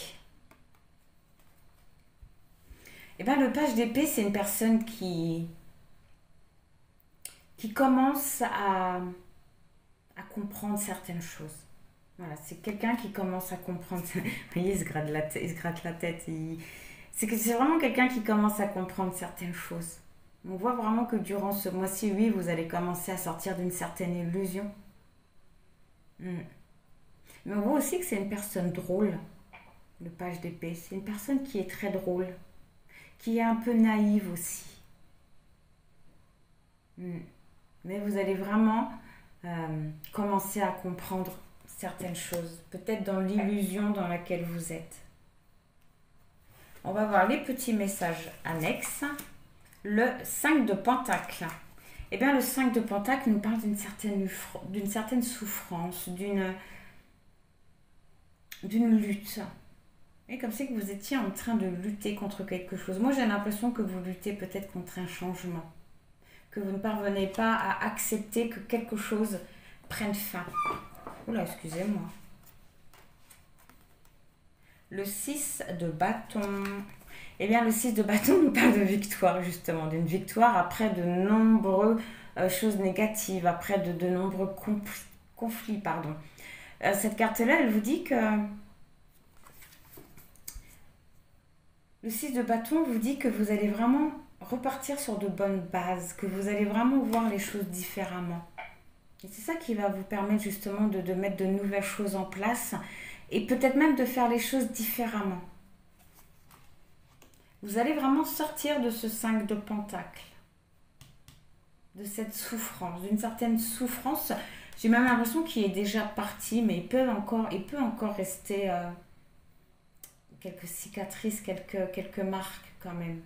Eh bien, le page d'épée, c'est une personne qui commence à comprendre certaines choses. Voilà, c'est quelqu'un qui commence à comprendre. Vous voyez, il se gratte la tête. C'est vraiment quelqu'un qui commence à comprendre certaines choses. On voit vraiment que durant ce mois-ci, oui, vous allez commencer à sortir d'une certaine illusion. Mais on voit aussi que c'est une personne drôle, le page d'épée. C'est une personne qui est très drôle, qui est un peu naïve aussi. Mais vous allez vraiment commencer à comprendre certaines choses, peut-être dans l'illusion dans laquelle vous êtes. On va voir les petits messages annexes. Le 5 de Pentacle. Eh bien, le 5 de Pentacle nous parle d'une certaine souffrance, d'une lutte. Et comme c'est que vous étiez en train de lutter contre quelque chose. Moi, j'ai l'impression que vous luttez peut-être contre un changement. Que vous ne parvenez pas à accepter que quelque chose prenne fin. Oula, excusez-moi. Le 6 de bâton. Eh bien, le 6 de bâton nous parle de victoire, justement. D'une victoire après de nombreuses choses négatives, après de nombreux conflits. Pardon. Cette carte-là, elle vous dit que... Le 6 de bâton vous dit que vous allez vraiment repartir sur de bonnes bases, que vous allez vraiment voir les choses différemment. Et c'est ça qui va vous permettre justement de mettre de nouvelles choses en place et peut-être même de faire les choses différemment. Vous allez vraiment sortir de ce 5 de Pentacle, de cette souffrance, d'une certaine souffrance. J'ai même l'impression qu'il est déjà parti, mais il peut encore rester quelques cicatrices, quelques marques quand même.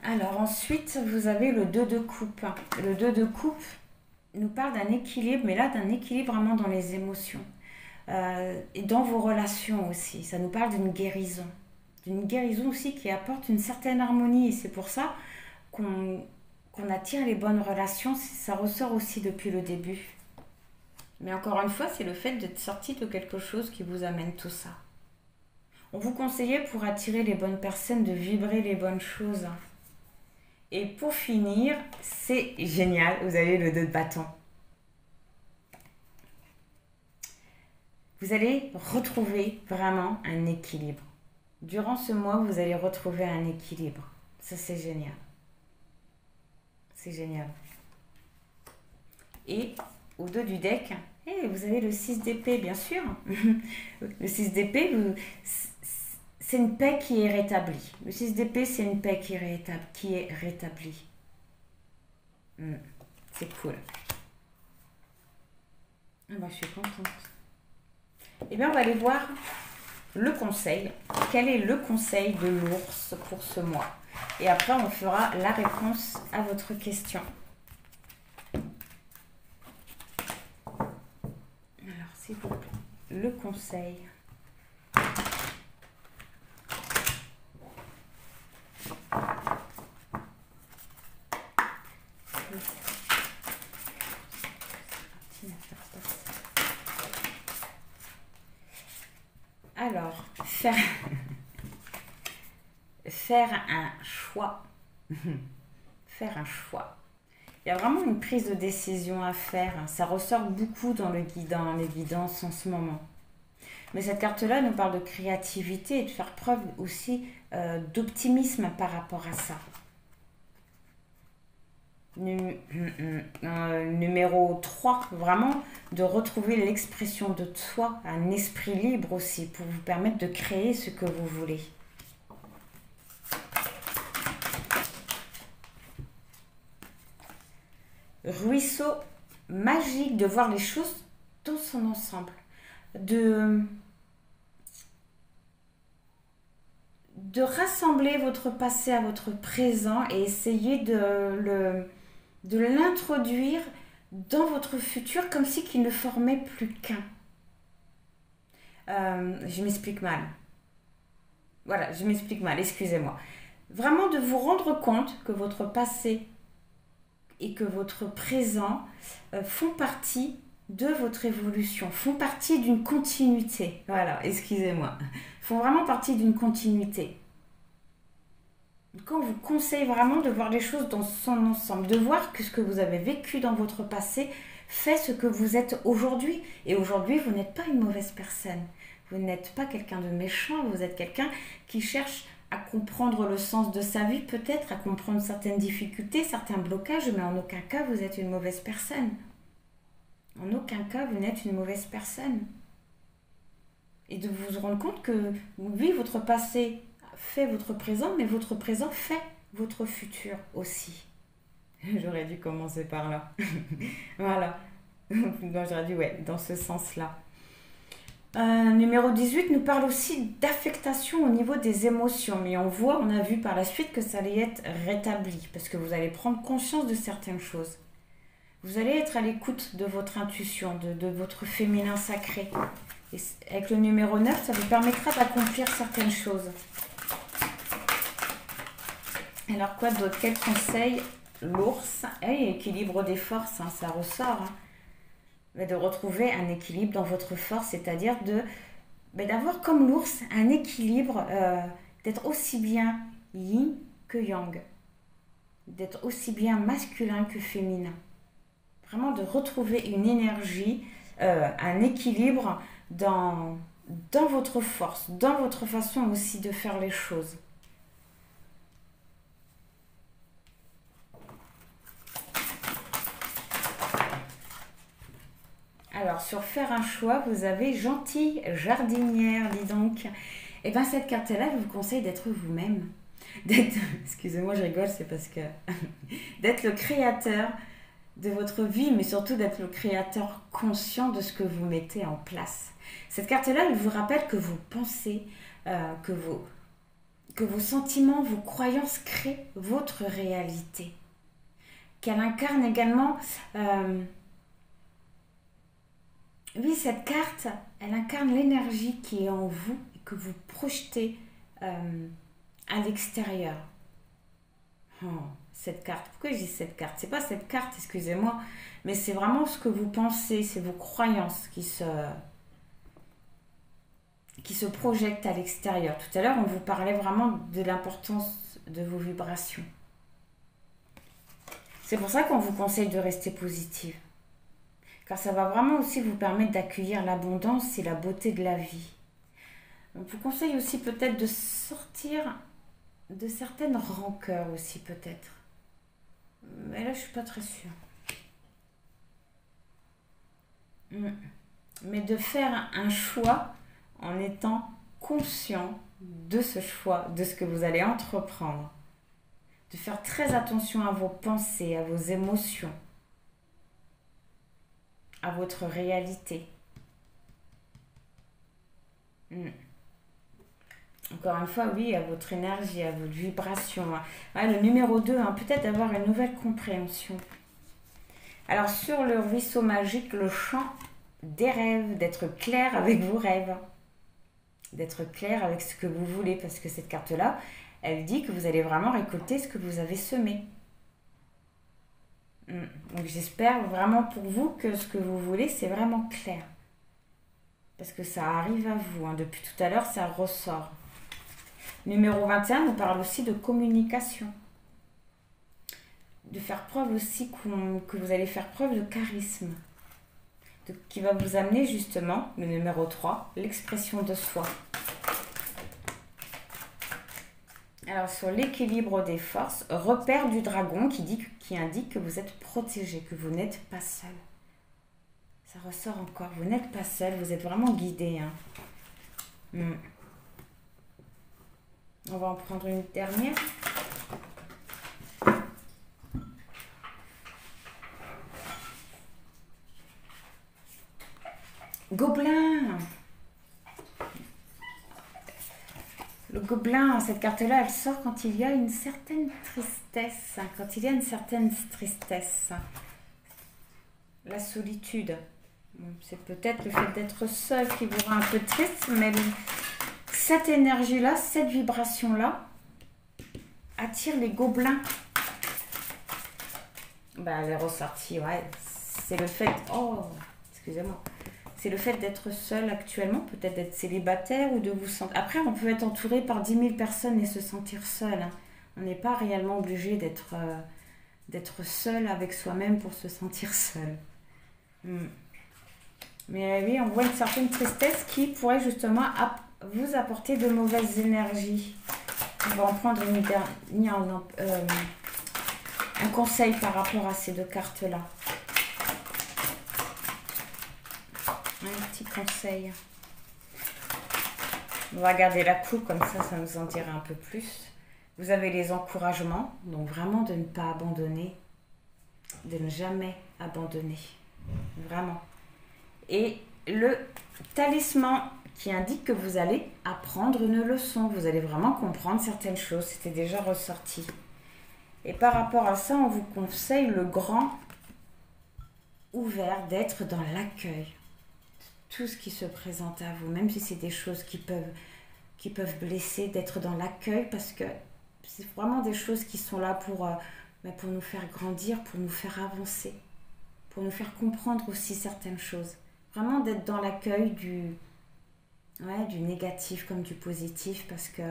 Alors ensuite, vous avez le 2 de coupe. Le 2 de coupe nous parle d'un équilibre, mais là d'un équilibre vraiment dans les émotions. Et dans vos relations aussi. Ça nous parle d'une guérison. D'une guérison aussi qui apporte une certaine harmonie. Et c'est pour ça qu'on attire les bonnes relations. Ça ressort aussi depuis le début. Mais encore une fois, c'est le fait d'être sorti de quelque chose qui vous amène tout ça. On vous conseillait pour attirer les bonnes personnes de vibrer les bonnes choses. Et pour finir, c'est génial, vous avez le 2 de bâton. Vous allez retrouver vraiment un équilibre. Durant ce mois, vous allez retrouver un équilibre. Ça, c'est génial. C'est génial. Et au dos du deck, vous avez le 6 d'épée, bien sûr. Le 6 d'épée, c'est une paix qui est rétablie. Le 6 d'épée, c'est une paix qui est rétablie. C'est cool. Je suis contente. Eh bien, on va aller voir le conseil. Quel est le conseil de l'ours pour ce mois? Et après, on fera la réponse à votre question. Alors, s'il vous plaît, le conseil. Alors, faire un choix. Faire un choix. Il y a vraiment une prise de décision à faire. Ça ressort beaucoup dans les guidances en ce moment. Mais cette carte-là nous parle de créativité et de faire preuve aussi d'optimisme par rapport à ça. Numéro 3, vraiment de retrouver l'expression de soi, un esprit libre aussi, pour vous permettre de créer ce que vous voulez. Ruisseau magique, de voir les choses dans son ensemble, de rassembler votre passé à votre présent et essayer de l'introduire dans votre futur comme si qu'il ne formait plus qu'un. Je m'explique mal. Voilà, je m'explique mal, excusez-moi. Vraiment de vous rendre compte que votre passé et que votre présent font partie de votre évolution, font partie d'une continuité. Voilà, excusez-moi. Font vraiment partie d'une continuité. Quand on vous conseille vraiment de voir les choses dans son ensemble, de voir que ce que vous avez vécu dans votre passé fait ce que vous êtes aujourd'hui. Et aujourd'hui, vous n'êtes pas une mauvaise personne. Vous n'êtes pas quelqu'un de méchant, vous êtes quelqu'un qui cherche à comprendre le sens de sa vie, peut-être à comprendre certaines difficultés, certains blocages, mais en aucun cas vous êtes une mauvaise personne. En aucun cas vous n'êtes une mauvaise personne. Et de vous rendre compte que oui, votre passé fait votre présent, mais votre présent fait votre futur aussi. J'aurais dû commencer par là. Voilà. J'aurais dû, ouais, dans ce sens-là. Numéro 18 nous parle aussi d'affectation au niveau des émotions. Mais on a vu par la suite que ça allait être rétabli. Parce que vous allez prendre conscience de certaines choses. Vous allez être à l'écoute de votre intuition, de votre féminin sacré. Et avec le numéro 9, ça vous permettra d'accomplir certaines choses. Alors quoi d'autre? Quel conseil? L'ours, équilibre des forces, hein, ça ressort. Hein. De retrouver un équilibre dans votre force, c'est-à-dire d'avoir comme l'ours un équilibre, d'être aussi bien yin que yang, d'être aussi bien masculin que féminin. Vraiment de retrouver une énergie, un équilibre dans votre force, dans votre façon aussi de faire les choses. Alors, sur faire un choix, vous avez gentille jardinière, dis donc. Et bien, cette carte-là, je vous conseille d'être vous-même. Excusez-moi, je rigole, c'est parce que... d'être le créateur de votre vie, mais surtout d'être le créateur conscient de ce que vous mettez en place. Cette carte-là, elle vous rappelle que vos pensées, que vos sentiments, vos croyances créent votre réalité. Qu'elle incarne également... Oui, cette carte, elle incarne l'énergie qui est en vous et que vous projetez à l'extérieur. Oh, cette carte. Pourquoi je dis cette carte? C'est pas cette carte, excusez-moi, mais c'est vraiment ce que vous pensez, c'est vos croyances qui se projettent à l'extérieur. Tout à l'heure, on vous parlait vraiment de l'importance de vos vibrations. C'est pour ça qu'on vous conseille de rester positive. Car ça va vraiment aussi vous permettre d'accueillir l'abondance et la beauté de la vie. On vous conseille aussi peut-être de sortir de certaines rancœurs aussi peut-être. Mais là, je suis pas très sûre. Mais de faire un choix en étant conscient de ce choix, de ce que vous allez entreprendre. De faire très attention à vos pensées, à vos émotions, à votre réalité. Encore une fois, oui, à votre énergie, à votre vibration. Le numéro 2, peut-être avoir une nouvelle compréhension. Alors, sur le ruisseau magique, le champ des rêves, d'être clair avec vos rêves. D'être clair avec ce que vous voulez, parce que cette carte-là, elle dit que vous allez vraiment récolter ce que vous avez semé. Donc j'espère vraiment pour vous que ce que vous voulez, c'est vraiment clair. Parce que ça arrive à vous. Depuis tout à l'heure, ça ressort. Numéro 21 nous parle aussi de communication. De faire preuve aussi que vous allez faire preuve de charisme. Qui va vous amener justement, le numéro 3, l'expression de soi. Alors sur l'équilibre des forces, repère du dragon qui indique que vous êtes protégé, que vous n'êtes pas seul. Ça ressort encore, vous n'êtes pas seul, vous êtes vraiment guidé. On va en prendre une dernière. Gobelin. Le gobelin, cette carte-là, elle sort quand il y a une certaine tristesse. Quand il y a une certaine tristesse. La solitude. C'est peut-être le fait d'être seul qui vous rend un peu triste, mais cette énergie-là, cette vibration-là, attire les gobelins. Elle est ressortie, ouais. C'est le fait... Oh, excusez-moi. C'est le fait d'être seul actuellement, peut-être d'être célibataire ou de vous sentir... Après, on peut être entouré par 10 000 personnes et se sentir seul. On n'est pas réellement obligé d'être seul avec soi-même pour se sentir seul. Mais oui, on voit une certaine tristesse qui pourrait justement vous apporter de mauvaises énergies. On va en prendre un conseil par rapport à ces deux cartes-là. Un petit conseil. On va garder la coupe, comme ça nous en dira un peu plus. Vous avez les encouragements, donc vraiment de ne pas abandonner, de ne jamais abandonner. Vraiment. Et le talisman qui indique que vous allez apprendre une leçon. Vous allez vraiment comprendre certaines choses. C'était déjà ressorti. Et par rapport à ça, on vous conseille le grand ouvert, d'être dans l'accueil. Tout ce qui se présente à vous, même si c'est des choses qui peuvent blesser, d'être dans l'accueil parce que c'est vraiment des choses qui sont là pour nous faire grandir, pour nous faire avancer, pour nous faire comprendre aussi certaines choses. Vraiment d'être dans l'accueil du négatif comme du positif parce que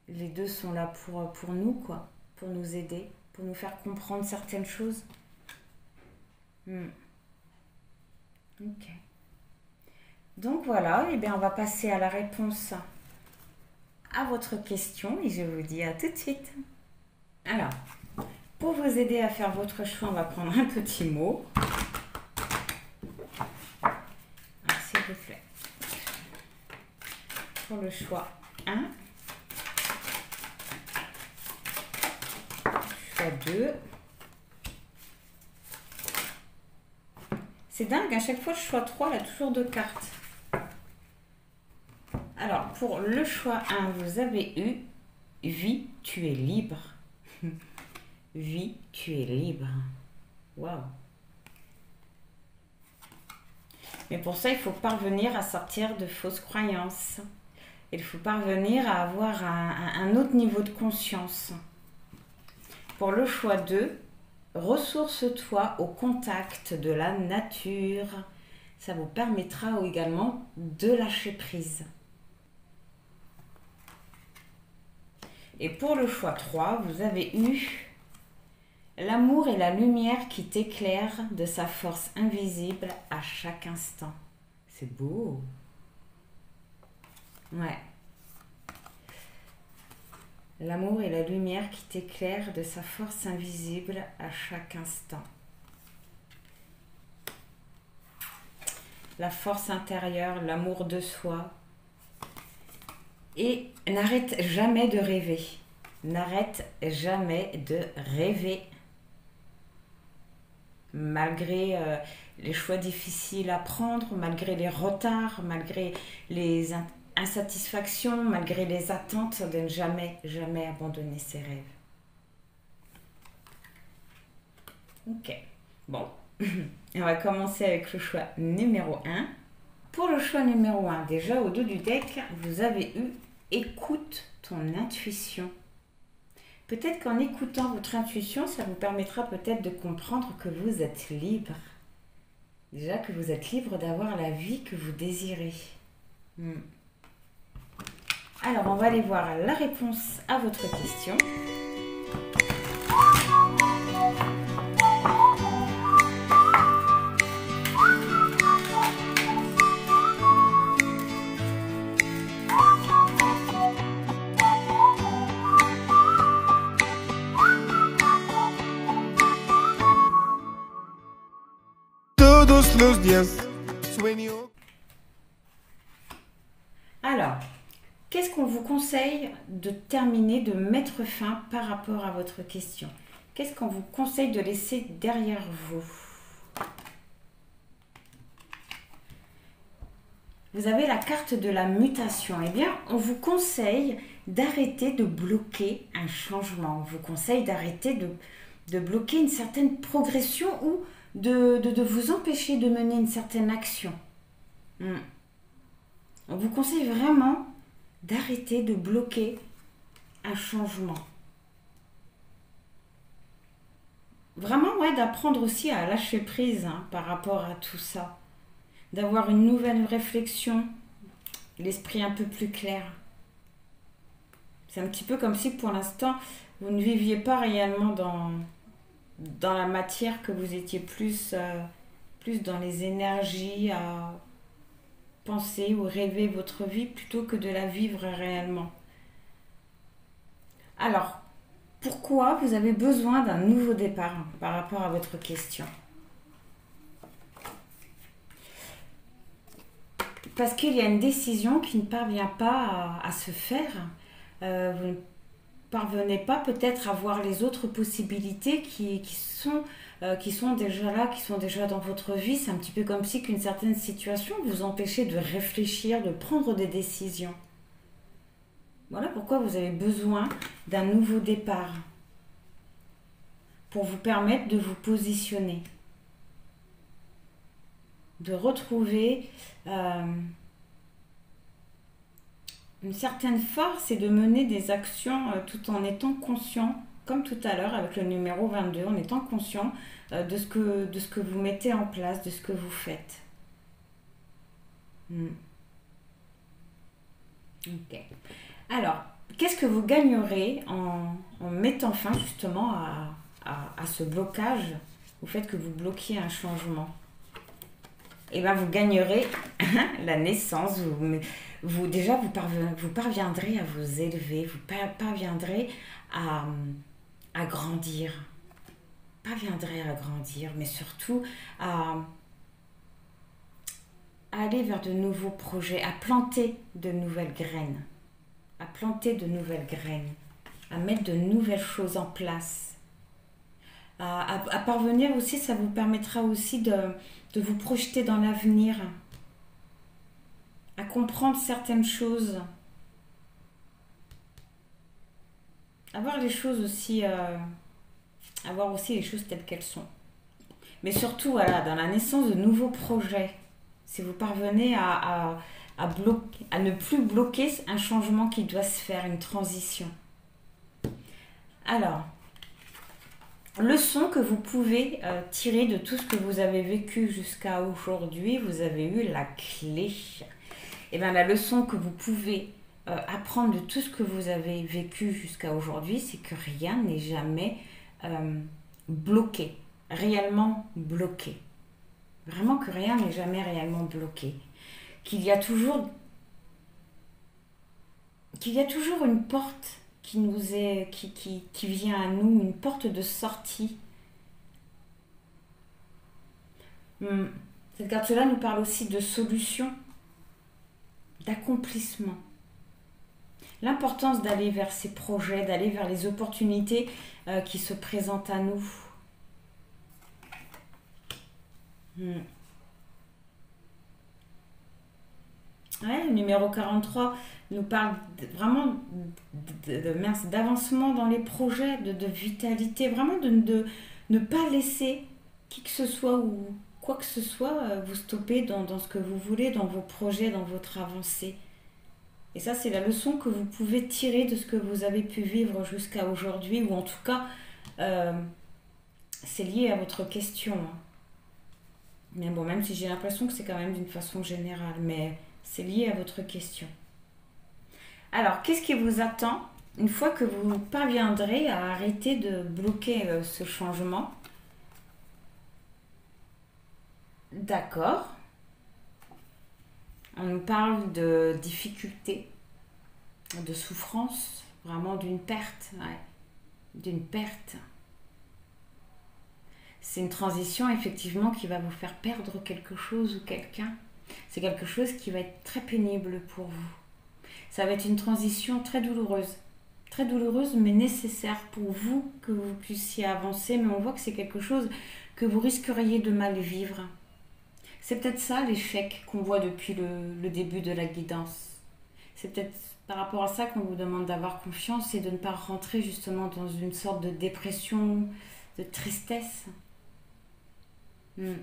les deux sont là pour nous, quoi, pour nous aider, pour nous faire comprendre certaines choses. Ok. Donc voilà, et bien on va passer à la réponse à votre question et je vous dis à tout de suite. Alors, pour vous aider à faire votre choix, on va prendre un petit mot. S'il vous plaît. Pour le choix 1, choix 2. C'est dingue, à chaque fois le choix 3, il y a toujours 2 cartes. Alors, pour le choix 1, vous avez eu « Vie, tu es libre ». Vie, tu es libre. Waouh. Mais pour ça, il faut parvenir à sortir de fausses croyances. Il faut parvenir à avoir un autre niveau de conscience. Pour le choix 2, ressource-toi au contact de la nature. Ça vous permettra également de lâcher prise. Et pour le choix 3, vous avez eu l'amour et la lumière qui t'éclairent de sa force invisible à chaque instant. C'est beau. Ouais. L'amour et la lumière qui t'éclairent de sa force invisible à chaque instant. La force intérieure, l'amour de soi. Et n'arrête jamais de rêver. N'arrête jamais de rêver. Malgré les choix difficiles à prendre, malgré les retards, malgré les insatisfactions, malgré les attentes, de ne jamais, jamais abandonner ses rêves. Ok, bon. On va commencer avec le choix numéro 1. Pour le choix numéro 1, déjà au dos du deck, vous avez eu « Écoute ton intuition ». Peut-être qu'en écoutant votre intuition, ça vous permettra peut-être de comprendre que vous êtes libre. Déjà que vous êtes libre d'avoir la vie que vous désirez. Alors, on va aller voir la réponse à votre question. Alors, qu'est-ce qu'on vous conseille de terminer, de mettre fin par rapport à votre question? Qu'est-ce qu'on vous conseille de laisser derrière vous? Vous avez la carte de la mutation. Eh bien, on vous conseille d'arrêter de bloquer un changement. On vous conseille d'arrêter de bloquer une certaine progression ou de vous empêcher de mener une certaine action. On vous conseille vraiment d'arrêter de bloquer un changement. Vraiment, ouais, d'apprendre aussi à lâcher prise par rapport à tout ça. D'avoir une nouvelle réflexion, l'esprit un peu plus clair. C'est un petit peu comme si pour l'instant, vous ne viviez pas réellement dans la matière, que vous étiez plus dans les énergies à penser ou rêver votre vie plutôt que de la vivre réellement. Alors, pourquoi vous avez besoin d'un nouveau départ par rapport à votre question? Parce qu'il y a une décision qui ne parvient pas à se faire. Vous ne parvenez pas peut-être à voir les autres possibilités qui sont qui sont déjà là, qui sont déjà dans votre vie. C'est un petit peu comme si qu'une certaine situation vous empêchait de réfléchir, de prendre des décisions. Voilà pourquoi vous avez besoin d'un nouveau départ pour vous permettre de vous positionner, de retrouver une certaine force et de mener des actions tout en étant conscient, comme tout à l'heure avec le numéro 22, en étant conscient de ce que vous mettez en place, de ce que vous faites. Ok. Alors, qu'est-ce que vous gagnerez en mettant fin justement à ce blocage, au fait que vous bloquiez un changement? Eh bien, vous gagnerez la naissance, vous parviendrez à vous élever, vous parviendrez à grandir. Parviendrez à grandir, mais surtout à aller vers de nouveaux projets, à planter de nouvelles graines. À planter de nouvelles graines, à mettre de nouvelles choses en place. À parvenir aussi, ça vous permettra aussi de vous projeter dans l'avenir, à comprendre certaines choses, à voir les choses aussi, à voir aussi les choses telles qu'elles sont. Mais surtout, voilà, dans la naissance de nouveaux projets, si vous parvenez à ne plus bloquer un changement qui doit se faire, une transition. Alors, leçon que vous pouvez tirer de tout ce que vous avez vécu jusqu'à aujourd'hui, vous avez eu la clé. Et bien la leçon que vous pouvez apprendre de tout ce que vous avez vécu jusqu'à aujourd'hui, c'est que rien n'est jamais bloqué, réellement bloqué. Vraiment que rien n'est jamais réellement bloqué. Qu'il y a toujours une porte qui vient à nous, une porte de sortie. Cette carte-là nous parle aussi de solution, d'accomplissement. L'importance d'aller vers ces projets, d'aller vers les opportunités qui se présentent à nous. Ouais, le numéro 43 nous parle vraiment d'avancement dans les projets, de vitalité, vraiment de ne pas laisser qui que ce soit ou quoi que ce soit vous stopper dans ce que vous voulez, dans vos projets, dans votre avancée. Et ça, c'est la leçon que vous pouvez tirer de ce que vous avez pu vivre jusqu'à aujourd'hui, ou en tout cas, c'est lié à votre question. Mais bon, même si j'ai l'impression que c'est quand même d'une façon générale, mais c'est lié à votre question. Alors, qu'est-ce qui vous attend une fois que vous parviendrez à arrêter de bloquer ce changement? D'accord. On nous parle de difficultés, de souffrance, vraiment d'une perte, ouais, d'une perte. C'est une transition effectivement qui va vous faire perdre quelque chose ou quelqu'un. C'est quelque chose qui va être très pénible pour vous. Ça va être une transition très douloureuse mais nécessaire pour vous, que vous puissiez avancer, mais on voit que c'est quelque chose que vous risqueriez de mal vivre. C'est peut-être ça l'échec qu'on voit depuis le début de la guidance. C'est peut-être par rapport à ça qu'on vous demande d'avoir confiance et de ne pas rentrer justement dans une sorte de dépression, de tristesse. Ce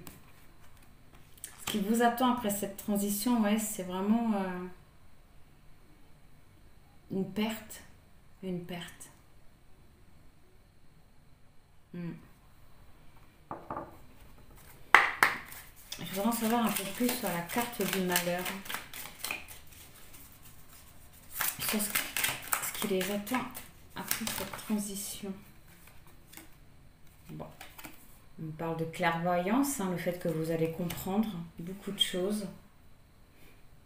qui vous attend après cette transition, ouais, c'est vraiment une perte. Une perte. Je voudrais en savoir un peu plus sur la carte du malheur. Sur ce qui les attend après cette transition. Bon. On parle de clairvoyance, le fait que vous allez comprendre beaucoup de choses.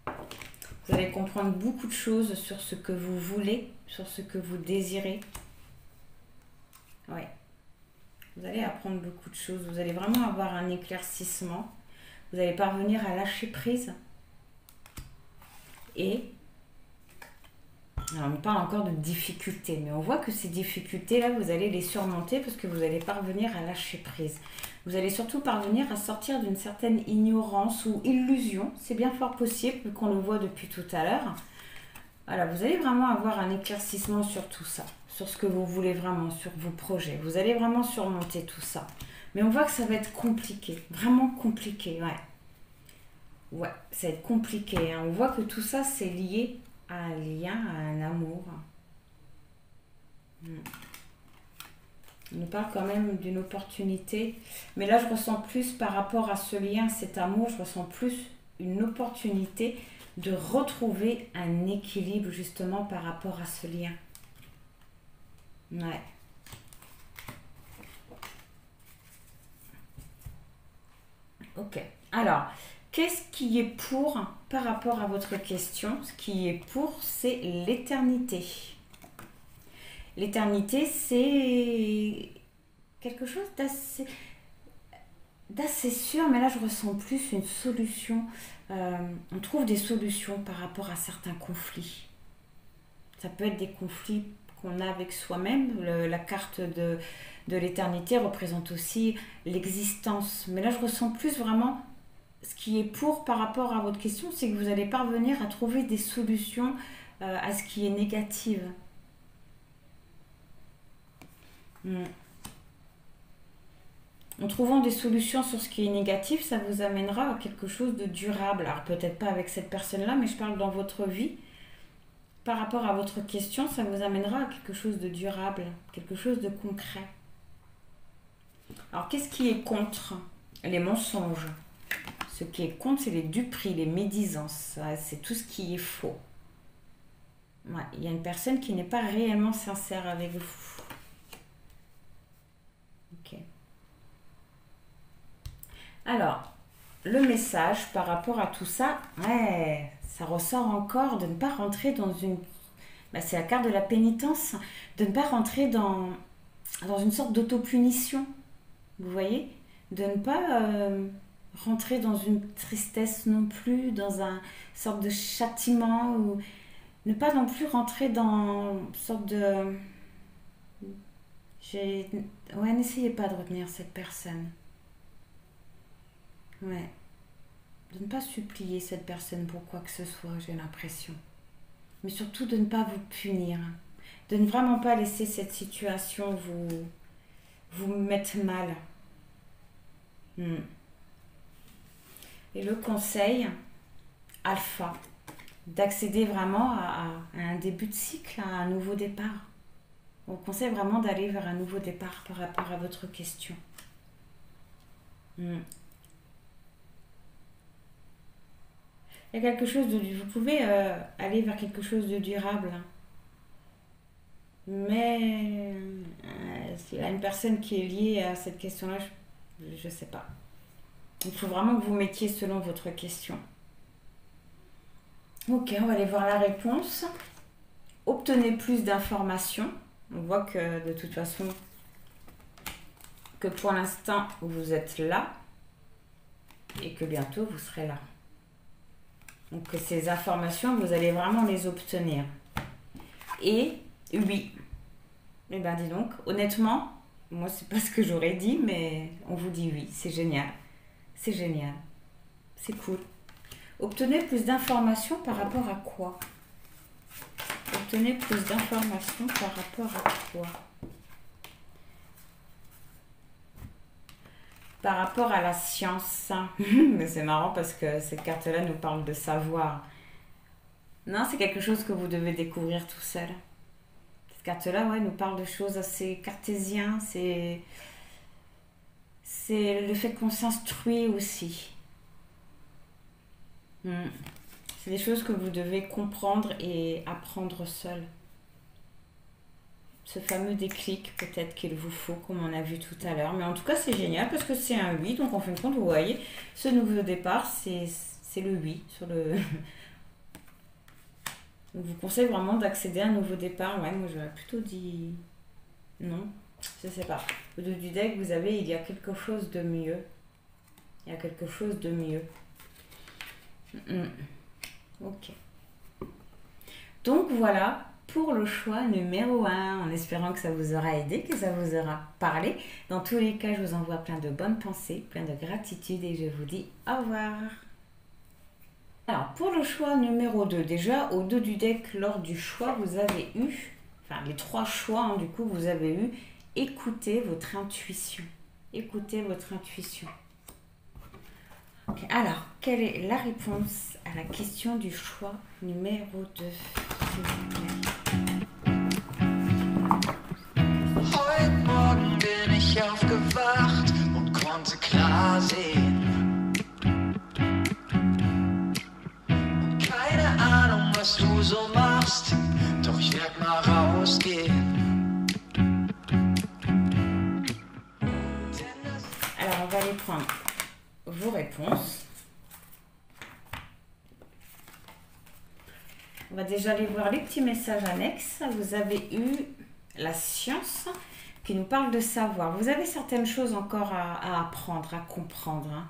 Vous allez comprendre beaucoup de choses sur ce que vous voulez, sur ce que vous désirez. Ouais. Vous allez apprendre beaucoup de choses. Vous allez vraiment avoir un éclaircissement. Vous allez parvenir à lâcher prise. Et Alors, on parle encore de difficultés, mais on voit que ces difficultés-là, vous allez les surmonter parce que vous allez parvenir à lâcher prise. Vous allez surtout parvenir à sortir d'une certaine ignorance ou illusion. C'est bien fort possible qu'on le voit depuis tout à l'heure. Voilà, vous allez vraiment avoir un éclaircissement sur tout ça, sur ce que vous voulez vraiment, sur vos projets. Vous allez vraiment surmonter tout ça. Mais on voit que ça va être compliqué, vraiment compliqué, ouais. Ouais, ça va être compliqué, hein. On voit que tout ça, c'est lié à un lien, à un amour. On nous parle quand même d'une opportunité. Mais là, je ressens plus par rapport à ce lien, cet amour, je ressens plus une opportunité de retrouver un équilibre justement par rapport à ce lien. Ouais. Ok. Alors, qu'est-ce qui est pour par rapport à votre question? Ce qui est pour, c'est l'éternité. L'éternité, c'est quelque chose d'assez sûr, mais là, je ressens plus une solution. On trouve des solutions par rapport à certains conflits. Ça peut être des conflits qu'on a avec soi-même. La carte de l'éternité représente aussi l'existence. Mais là, je ressens plus vraiment ce qui est pour par rapport à votre question, c'est que vous allez parvenir à trouver des solutions à ce qui est négatif. En trouvant des solutions sur ce qui est négatif, ça vous amènera à quelque chose de durable. Alors peut-être pas avec cette personne-là, mais je parle dans votre vie. Par rapport à votre question, ça vous amènera à quelque chose de durable, quelque chose de concret. Alors qu'est-ce qui est contre? Les mensonges. Ce qui est contre, c'est les duperies, les médisances. C'est tout ce qui est faux. Ouais, il y a une personne qui n'est pas réellement sincère avec vous. Ok. Alors, le message par rapport à tout ça, ouais, ça ressort encore de ne pas rentrer dans une... c'est la carte de la pénitence, de ne pas rentrer dans une sorte d'autopunition. Vous voyez? De ne pas rentrer dans une tristesse non plus, dans une sorte de châtiment, ou ne pas non plus rentrer dans une sorte de... Ouais, n'essayez pas de retenir cette personne. Ouais. De ne pas supplier cette personne pour quoi que ce soit, j'ai l'impression. Mais surtout de ne pas vous punir. De ne vraiment pas laisser cette situation vous mettre mal. Et le conseil, alpha, d'accéder vraiment à un début de cycle, à un nouveau départ. On conseille vraiment d'aller vers un nouveau départ par rapport à votre question. Il y a quelque chose de... Vous pouvez aller vers quelque chose de durable. Mais s'il y a une personne qui est liée à cette question-là, je ne sais pas. Il faut vraiment que vous mettiez selon votre question. Ok, on va aller voir la réponse. Obtenez plus d'informations. On voit que de toute façon, que pour l'instant, vous êtes là et que bientôt, vous serez là. Donc ces informations, vous allez vraiment les obtenir. Et oui, eh bien dis donc, honnêtement, moi c'est pas ce que j'aurais dit, mais on vous dit oui, c'est génial. C'est génial. C'est cool. Obtenez plus d'informations par rapport à quoi? Obtenez plus d'informations par rapport à quoi? Par rapport à la science. Mais c'est marrant parce que cette carte-là nous parle de savoir. Non, c'est quelque chose que vous devez découvrir tout seul. Cette carte-là, ouais, nous parle de choses assez cartésiennes. C'est le fait qu'on s'instruit aussi. C'est des choses que vous devez comprendre et apprendre seul. Ce fameux déclic, peut-être qu'il vous faut, comme on a vu tout à l'heure. Mais en tout cas, c'est génial parce que c'est un oui. Donc, en fin de compte, vous voyez, ce nouveau départ, c'est le oui. On vous conseille vraiment d'accéder à un nouveau départ. Ouais, moi, j'aurais plutôt dit non. Je sais pas. Au dos du deck, vous avez, il y a quelque chose de mieux. Il y a quelque chose de mieux. Ok. Donc, voilà pour le choix numéro 1, en espérant que ça vous aura aidé, que ça vous aura parlé. Dans tous les cas, je vous envoie plein de bonnes pensées, plein de gratitude et je vous dis au revoir. Alors, pour le choix numéro 2, déjà, au dos du deck, lors du choix, vous avez eu, enfin les 3 choix, du coup, vous avez eu, écoutez votre intuition. Écoutez votre intuition. Okay. Alors, quelle est la réponse à la question du choix numéro 2, s'il vous plaît? Heute Morgen bin ich aufgewacht und konnte klar sehen. Keine Ahnung, was du so machst, doch ich werd mal rausgehen. Alors, on va aller prendre vos réponses. On va déjà aller voir les petits messages annexes. Vous avez eu la science qui nous parle de savoir. Vous avez certaines choses encore à apprendre, à comprendre.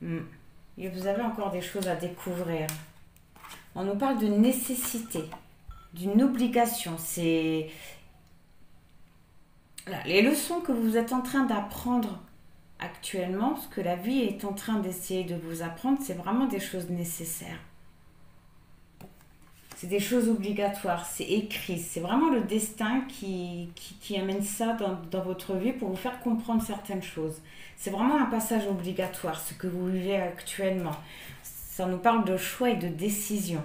Et vous avez encore des choses à découvrir. On nous parle de nécessité, d'une obligation. C'est les leçons que vous êtes en train d'apprendre actuellement, ce que la vie est en train d'essayer de vous apprendre, c'est vraiment des choses nécessaires. C'est des choses obligatoires, c'est écrit. C'est vraiment le destin qui amène ça dans votre vie pour vous faire comprendre certaines choses. C'est vraiment un passage obligatoire, ce que vous vivez actuellement. Ça nous parle de choix et de décision.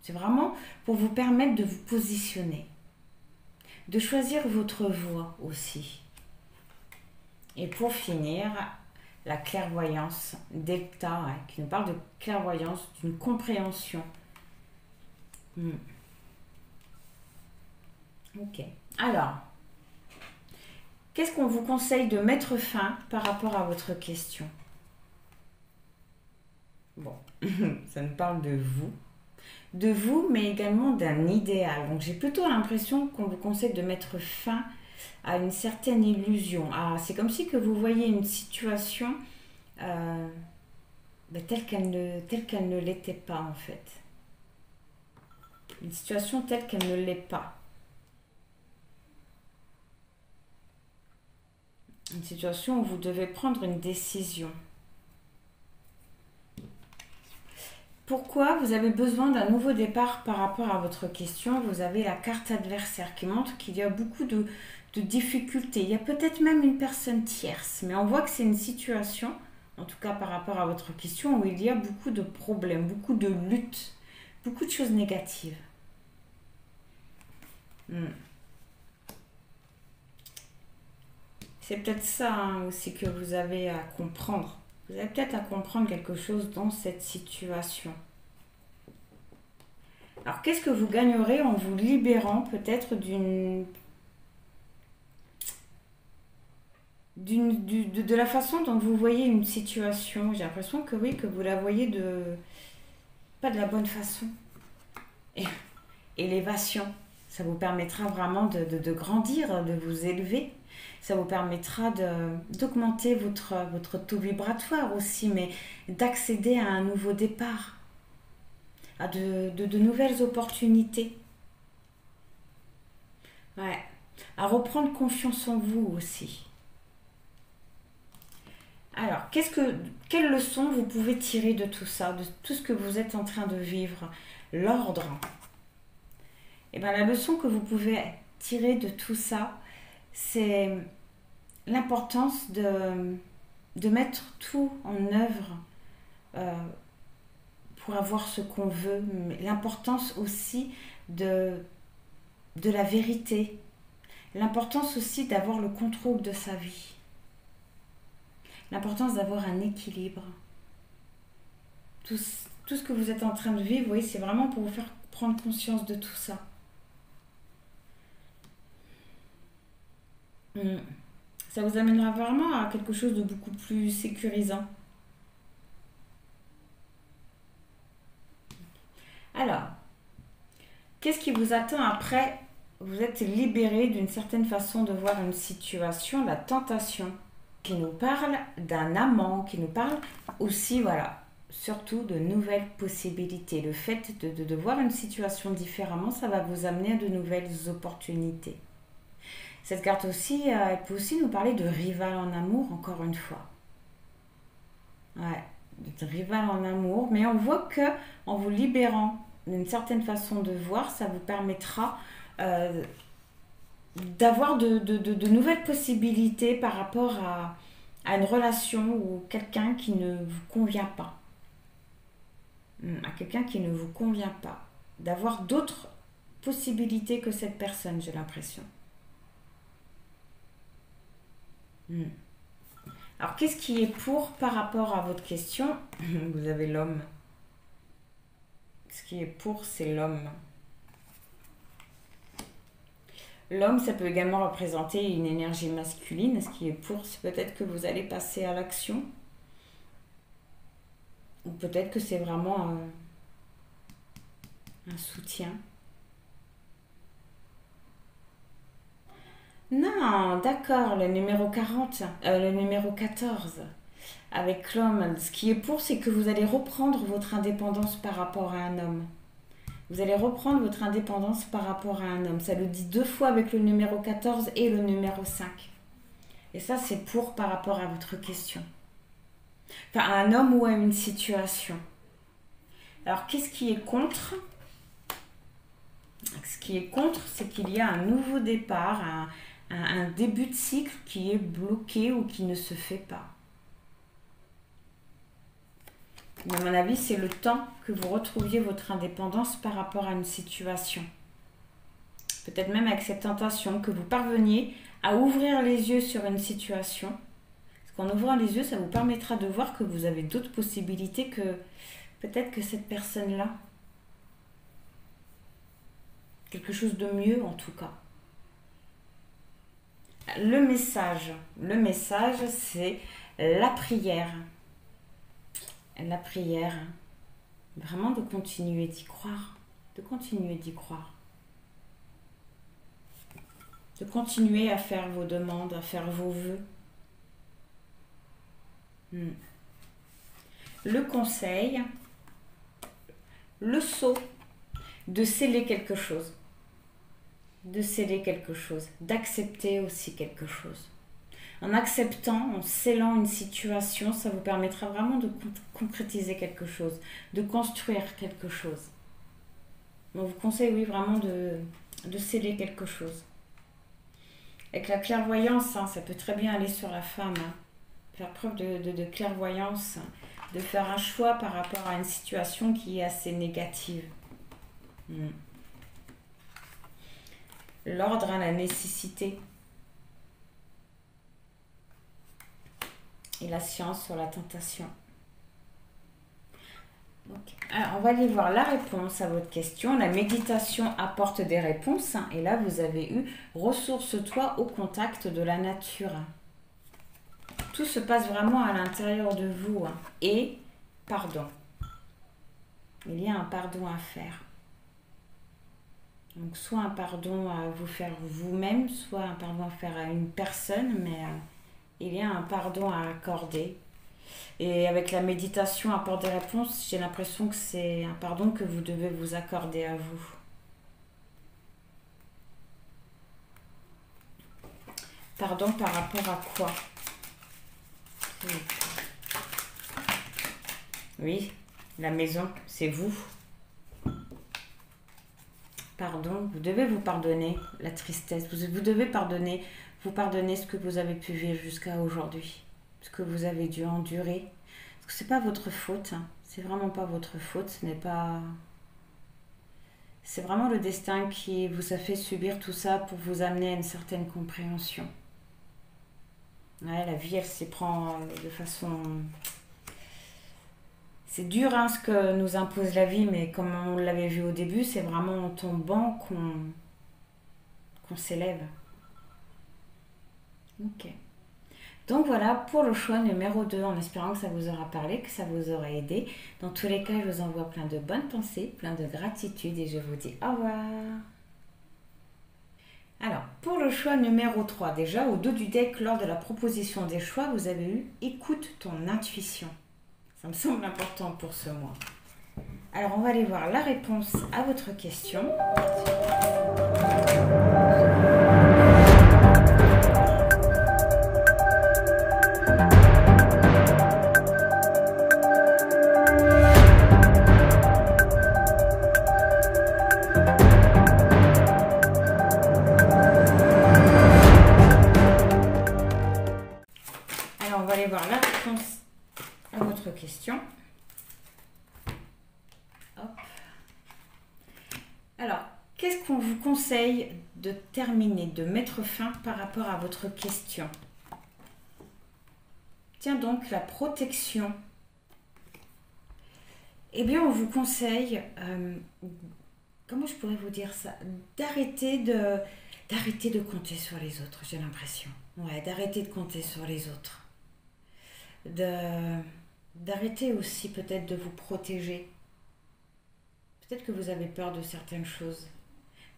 C'est vraiment pour vous permettre de vous positionner, de choisir votre voie aussi. Et pour finir, la clairvoyance, Delta, qui nous parle de clairvoyance, d'une compréhension. Ok. Alors, qu'est-ce qu'on vous conseille de mettre fin par rapport à votre question? Bon, ça nous parle de vous, mais également d'un idéal. Donc, j'ai plutôt l'impression qu'on vous conseille de mettre fin à une certaine illusion. Ah, c'est comme si que vous voyez une situation telle qu'elle ne l'était pas en fait. Une situation telle qu'elle ne l'est pas. Une situation où vous devez prendre une décision. Pourquoi vous avez besoin d'un nouveau départ par rapport à votre question? Vous avez la carte adversaire qui montre qu'il y a beaucoup de difficultés. Il y a peut-être même une personne tierce, mais on voit que c'est une situation, en tout cas par rapport à votre question, où il y a beaucoup de problèmes, beaucoup de luttes, beaucoup de choses négatives. C'est peut-être ça aussi que vous avez à comprendre. Vous avez peut-être à comprendre quelque chose dans cette situation. Alors, qu'est-ce que vous gagnerez en vous libérant peut-être de la façon dont vous voyez une situation? J'ai l'impression que oui, que vous la voyez pas de la bonne façon. Élévation, ça vous permettra vraiment de grandir, de vous élever. Ça vous permettra d'augmenter votre taux vibratoire aussi, mais d'accéder à un nouveau départ, à de nouvelles opportunités. Ouais. À reprendre confiance en vous aussi. Alors, quelle leçon vous pouvez tirer de tout ça, de tout ce que vous êtes en train de vivre? L'ordre. Et bien, la leçon que vous pouvez tirer de tout ça, c'est l'importance de mettre tout en œuvre pour avoir ce qu'on veut. L'importance aussi de la vérité. L'importance aussi d'avoir le contrôle de sa vie. L'importance d'avoir un équilibre. Tout ce que vous êtes en train de vivre, oui, c'est vraiment pour vous faire prendre conscience de tout ça. Ça vous amènera vraiment à quelque chose de beaucoup plus sécurisant. Alors, qu'est-ce qui vous attend après? Vous êtes libéré d'une certaine façon de voir une situation, la tentation, qui nous parle d'un amant, qui nous parle aussi, voilà, surtout de nouvelles possibilités. Le fait de voir une situation différemment, ça va vous amener à de nouvelles opportunités. Cette carte aussi, elle peut aussi nous parler de rival en amour, encore une fois. Ouais, de rival en amour. Mais on voit que en vous libérant d'une certaine façon de voir, ça vous permettra d'avoir de nouvelles possibilités par rapport à une relation ou quelqu'un qui ne vous convient pas. À quelqu'un qui ne vous convient pas. D'avoir d'autres possibilités que cette personne, j'ai l'impression. Alors, qu'est-ce qui est pour par rapport à votre question? Vous avez l'homme. Ce qui est pour, c'est l'homme. L'homme, ça peut également représenter une énergie masculine. Ce qui est pour, c'est peut-être que vous allez passer à l'action. Ou peut-être que c'est vraiment un soutien. Non, d'accord, le numéro 40, le numéro 14, avec l'homme. Ce qui est pour, c'est que vous allez reprendre votre indépendance par rapport à un homme. Vous allez reprendre votre indépendance par rapport à un homme. Ça le dit 2 fois avec le numéro 14 et le numéro 5. Et ça, c'est pour par rapport à votre question. Enfin, à un homme ou à une situation. Alors, qu'est-ce qui est contre? Ce qui est contre, c'est qu'il y a un nouveau départ, un début de cycle qui est bloqué ou qui ne se fait pas. Mais à mon avis, c'est le temps que vous retrouviez votre indépendance par rapport à une situation. Peut-être même avec cette tentation que vous parveniez à ouvrir les yeux sur une situation. Parce qu'en ouvrant les yeux, ça vous permettra de voir que vous avez d'autres possibilités que peut-être que cette personne-là. Quelque chose de mieux en tout cas. Le message, c'est la prière. La prière. Vraiment de continuer d'y croire. De continuer d'y croire. De continuer à faire vos demandes, à faire vos vœux. Le conseil, le sceau, de sceller quelque chose. De sceller quelque chose, d'accepter aussi quelque chose. En acceptant, en scellant une situation, ça vous permettra vraiment de concrétiser quelque chose, de construire quelque chose. Donc, je vous conseille, oui, vraiment de sceller quelque chose. Avec la clairvoyance, ça peut très bien aller sur la femme. Faire preuve de clairvoyance, de faire un choix par rapport à une situation qui est assez négative. L'ordre à la nécessité. Et la science sur la tentation. Okay. Alors, on va aller voir la réponse à votre question. La méditation apporte des réponses. Et là, vous avez eu « Ressource-toi au contact de la nature ». Tout se passe vraiment à l'intérieur de vous. Et pardon. Il y a un pardon à faire. Donc, soit un pardon à vous faire vous-même, soit un pardon à faire à une personne, mais il y a un pardon à accorder. Et avec la méditation apporte des réponses, j'ai l'impression que c'est un pardon que vous devez vous accorder à vous. Pardon par rapport à quoi? Oui, la maison, c'est vous. Pardon, vous devez vous pardonner la tristesse, vous devez vous pardonner ce que vous avez pu vivre jusqu'à aujourd'hui, ce que vous avez dû endurer. Parce que c'est pas votre faute, c'est vraiment pas votre faute, ce n'est pas... C'est vraiment le destin qui vous a fait subir tout ça pour vous amener à une certaine compréhension. Ouais, la vie, elle s'y prend de façon... C'est dur ce que nous impose la vie, mais comme on l'avait vu au début, c'est vraiment en tombant qu'on s'élève. Ok. Donc voilà pour le choix numéro 2, en espérant que ça vous aura parlé, que ça vous aura aidé. Dans tous les cas, je vous envoie plein de bonnes pensées, plein de gratitude et je vous dis au revoir. Alors, pour le choix numéro 3, déjà, au dos du deck, lors de la proposition des choix, vous avez eu « Écoute ton intuition ». Ça me semble important pour ce mois. Alors, on va aller voir la réponse à votre question. Alors, on va aller voir la réponse à votre question. Hop. Alors, qu'est-ce qu'on vous conseille de terminer, de mettre fin par rapport à votre question? Tiens donc, la protection. Eh bien, on vous conseille, comment je pourrais vous dire ça? D'arrêter de compter sur les autres, j'ai l'impression. Ouais, d'arrêter de compter sur les autres. D'arrêter aussi peut-être de vous protéger. Peut-être que vous avez peur de certaines choses.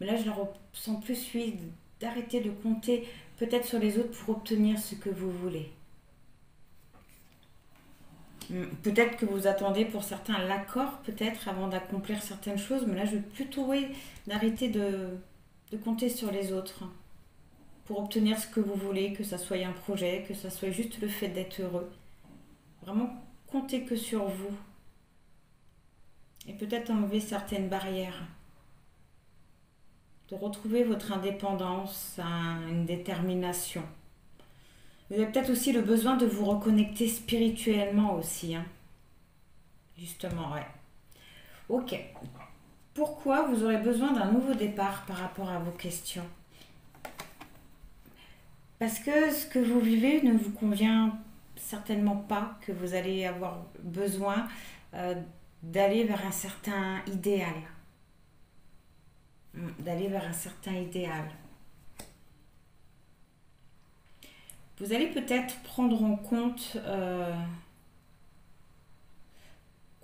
Mais là, je la ressens plus, oui, d'arrêter de compter peut-être sur les autres pour obtenir ce que vous voulez. Peut-être que vous attendez pour certains l'accord, peut-être, avant d'accomplir certaines choses. Mais là, je veux plutôt, oui, d'arrêter de compter sur les autres pour obtenir ce que vous voulez, que ça soit un projet, que ça soit juste le fait d'être heureux. Vraiment, comptez que sur vous. Et peut-être enlever certaines barrières. De retrouver votre indépendance, une détermination. Vous avez peut-être aussi le besoin de vous reconnecter spirituellement aussi. Hein. Justement, ouais. Ok. Pourquoi vous aurez besoin d'un nouveau départ par rapport à vos questions? Parce que ce que vous vivez ne vous convient certainement pas, que vous allez avoir besoin d'aller vers un certain idéal. D'aller vers un certain idéal. Vous allez peut-être prendre en compte,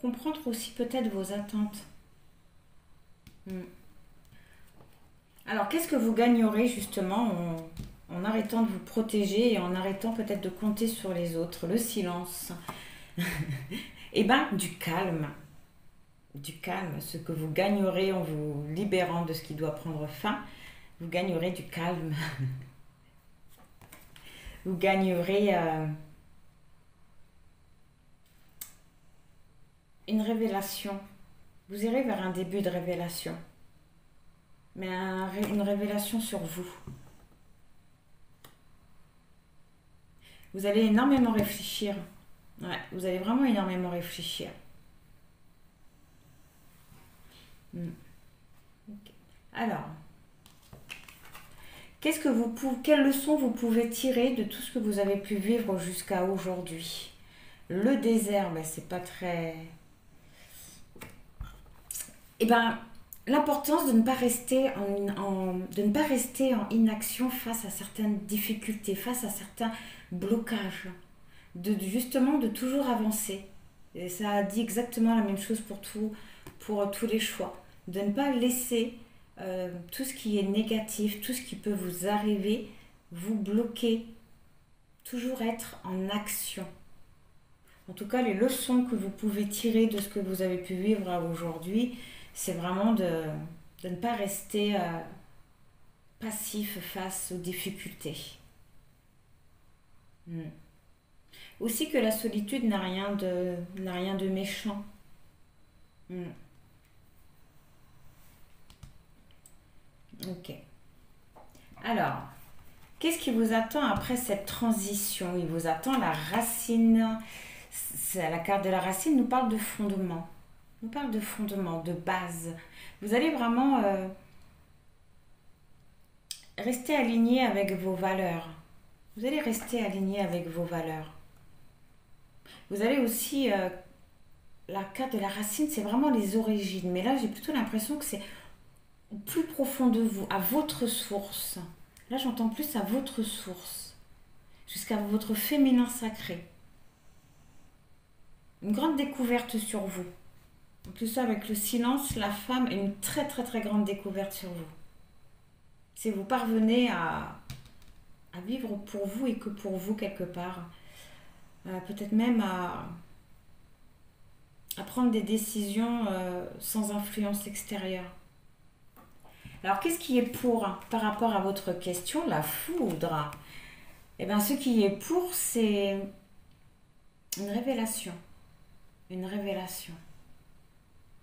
comprendre aussi peut-être vos attentes. Alors, qu'est-ce que vous gagnerez justement en arrêtant de vous protéger et en arrêtant peut-être de compter sur les autres? Le silence. Eh bien, du calme. Du calme. Ce que vous gagnerez en vous libérant de ce qui doit prendre fin, vous gagnerez du calme. Vous gagnerez une révélation. Vous irez vers un début de révélation. Mais une révélation sur vous. Vous allez énormément réfléchir. Ouais, vous allez vraiment énormément réfléchir. Okay. Alors, quelle leçon vous pouvez tirer de tout ce que vous avez pu vivre jusqu'à aujourd'hui? Le désert, ben, c'est pas très... Eh ben, l'importance de ne pas rester en inaction face à certaines difficultés, face à certains blocages. Justement, de toujours avancer. Et ça dit exactement la même chose pour tous les choix. De ne pas laisser tout ce qui est négatif, tout ce qui peut vous arriver, vous bloquer. Toujours être en action. En tout cas, les leçons que vous pouvez tirer de ce que vous avez pu vivre aujourd'hui, c'est vraiment de ne pas rester passif face aux difficultés. Aussi que la solitude n'a rien de méchant. Ok. Alors, qu'est-ce qui vous attend après cette transition? Il vous attend la racine. La carte de la racine nous parle de fondement. Nous parle de fondement, de base. Vous allez vraiment rester aligné avec vos valeurs. Vous allez rester aligné avec vos valeurs. Vous allez aussi... la carte de la racine, c'est vraiment les origines. Mais là, j'ai plutôt l'impression que c'est plus profond de vous, à votre source. Là, j'entends plus à votre source. Jusqu'à votre féminin sacré. Une grande découverte sur vous. En plus, avec le silence, la femme est une très très très grande découverte sur vous. Si vous parvenez à vivre pour vous et que pour vous quelque part, peut-être même à prendre des décisions sans influence extérieure. Alors, qu'est-ce qui est pour par rapport à votre question, la foudre? Eh bien, ce qui est pour, c'est une révélation. Une révélation.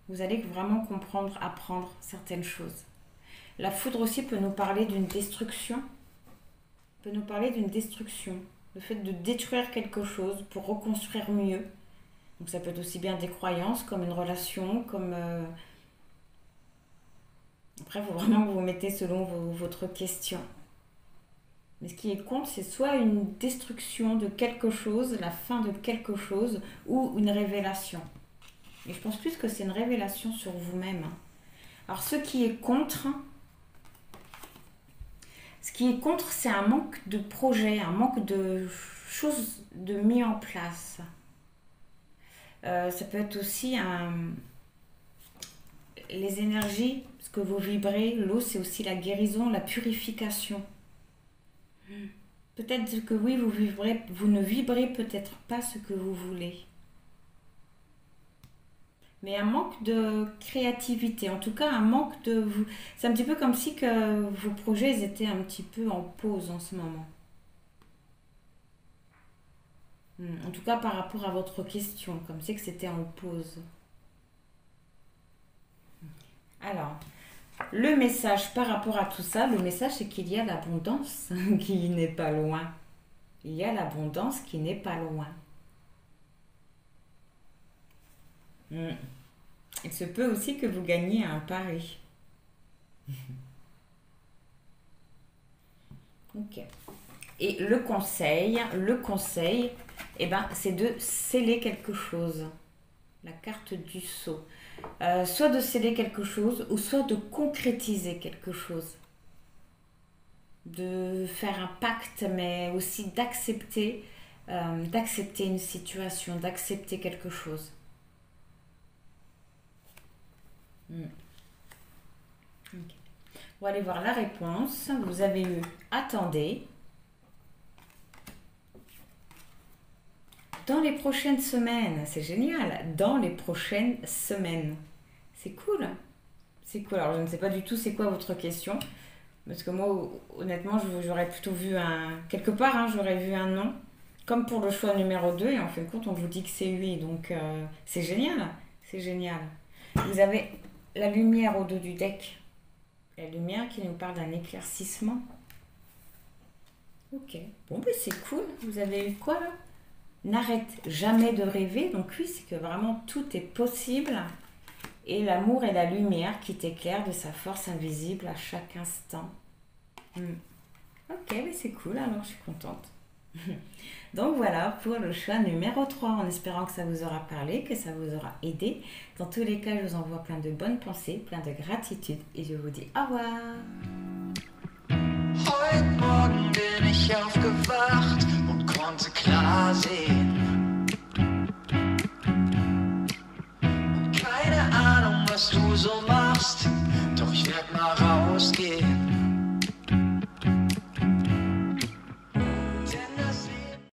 Vous allez vraiment comprendre, apprendre certaines choses. La foudre aussi peut nous parler d'une destruction. Peut nous parler d'une destruction. Le fait de détruire quelque chose pour reconstruire mieux. Donc ça peut être aussi bien des croyances, comme une relation, comme... Après, il faut vraiment que vous mettez selon votre question. Mais ce qui est contre, c'est soit une destruction de quelque chose, la fin de quelque chose, ou une révélation. Et je pense plus que c'est une révélation sur vous-même. Alors, ce qui est contre, c'est un manque de projet, un manque de choses de mis en place. Ça peut être aussi les énergies, ce que vous vibrez. L'eau, c'est aussi la guérison, la purification. Peut-être que oui, vous ne vibrez peut-être pas ce que vous voulez. Mais un manque de créativité, en tout cas un manque de... C'est un petit peu comme si que vos projets étaient un petit peu en pause en ce moment. En tout cas par rapport à votre question, comme si que c'était en pause. Alors, le message par rapport à tout ça, le message c'est qu'il y a l'abondance qui n'est pas loin. Il y a l'abondance qui n'est pas loin. Il se peut aussi que vous gagniez un pari. Ok. Et le conseil, c'est de sceller quelque chose. La carte du sceau. Soit de sceller quelque chose, ou soit de concrétiser quelque chose. De faire un pacte, mais aussi d'accepter une situation, d'accepter quelque chose. Okay. On va aller voir la réponse. Vous avez eu attendez. Dans les prochaines semaines, c'est génial. Dans les prochaines semaines. C'est cool. C'est cool. Alors je ne sais pas du tout c'est quoi votre question. Parce que moi, honnêtement, j'aurais plutôt vu quelque part, j'aurais vu un non. Comme pour le choix numéro 2. Et en fin de compte, on vous dit que c'est oui. Donc c'est génial. C'est génial. Vous avez la lumière au dos du deck. La lumière qui nous parle d'un éclaircissement. Ok. Bon, ben c'est cool. Vous avez eu quoi là? N'arrête jamais de rêver. Donc oui, c'est que vraiment tout est possible. Et l'amour et la lumière qui t'éclairent de sa force invisible à chaque instant. Ok, mais c'est cool. Alors, je suis contente. Donc voilà pour le choix numéro 3, en espérant que ça vous aura parlé, que ça vous aura aidé. Dans tous les cas, je vous envoie plein de bonnes pensées, plein de gratitude et je vous dis au revoir. Heute Morgen bin ich aufgewacht und konnte klar sehen. Keine Ahnung, was du so machst, doch ich werd mal rausgehen.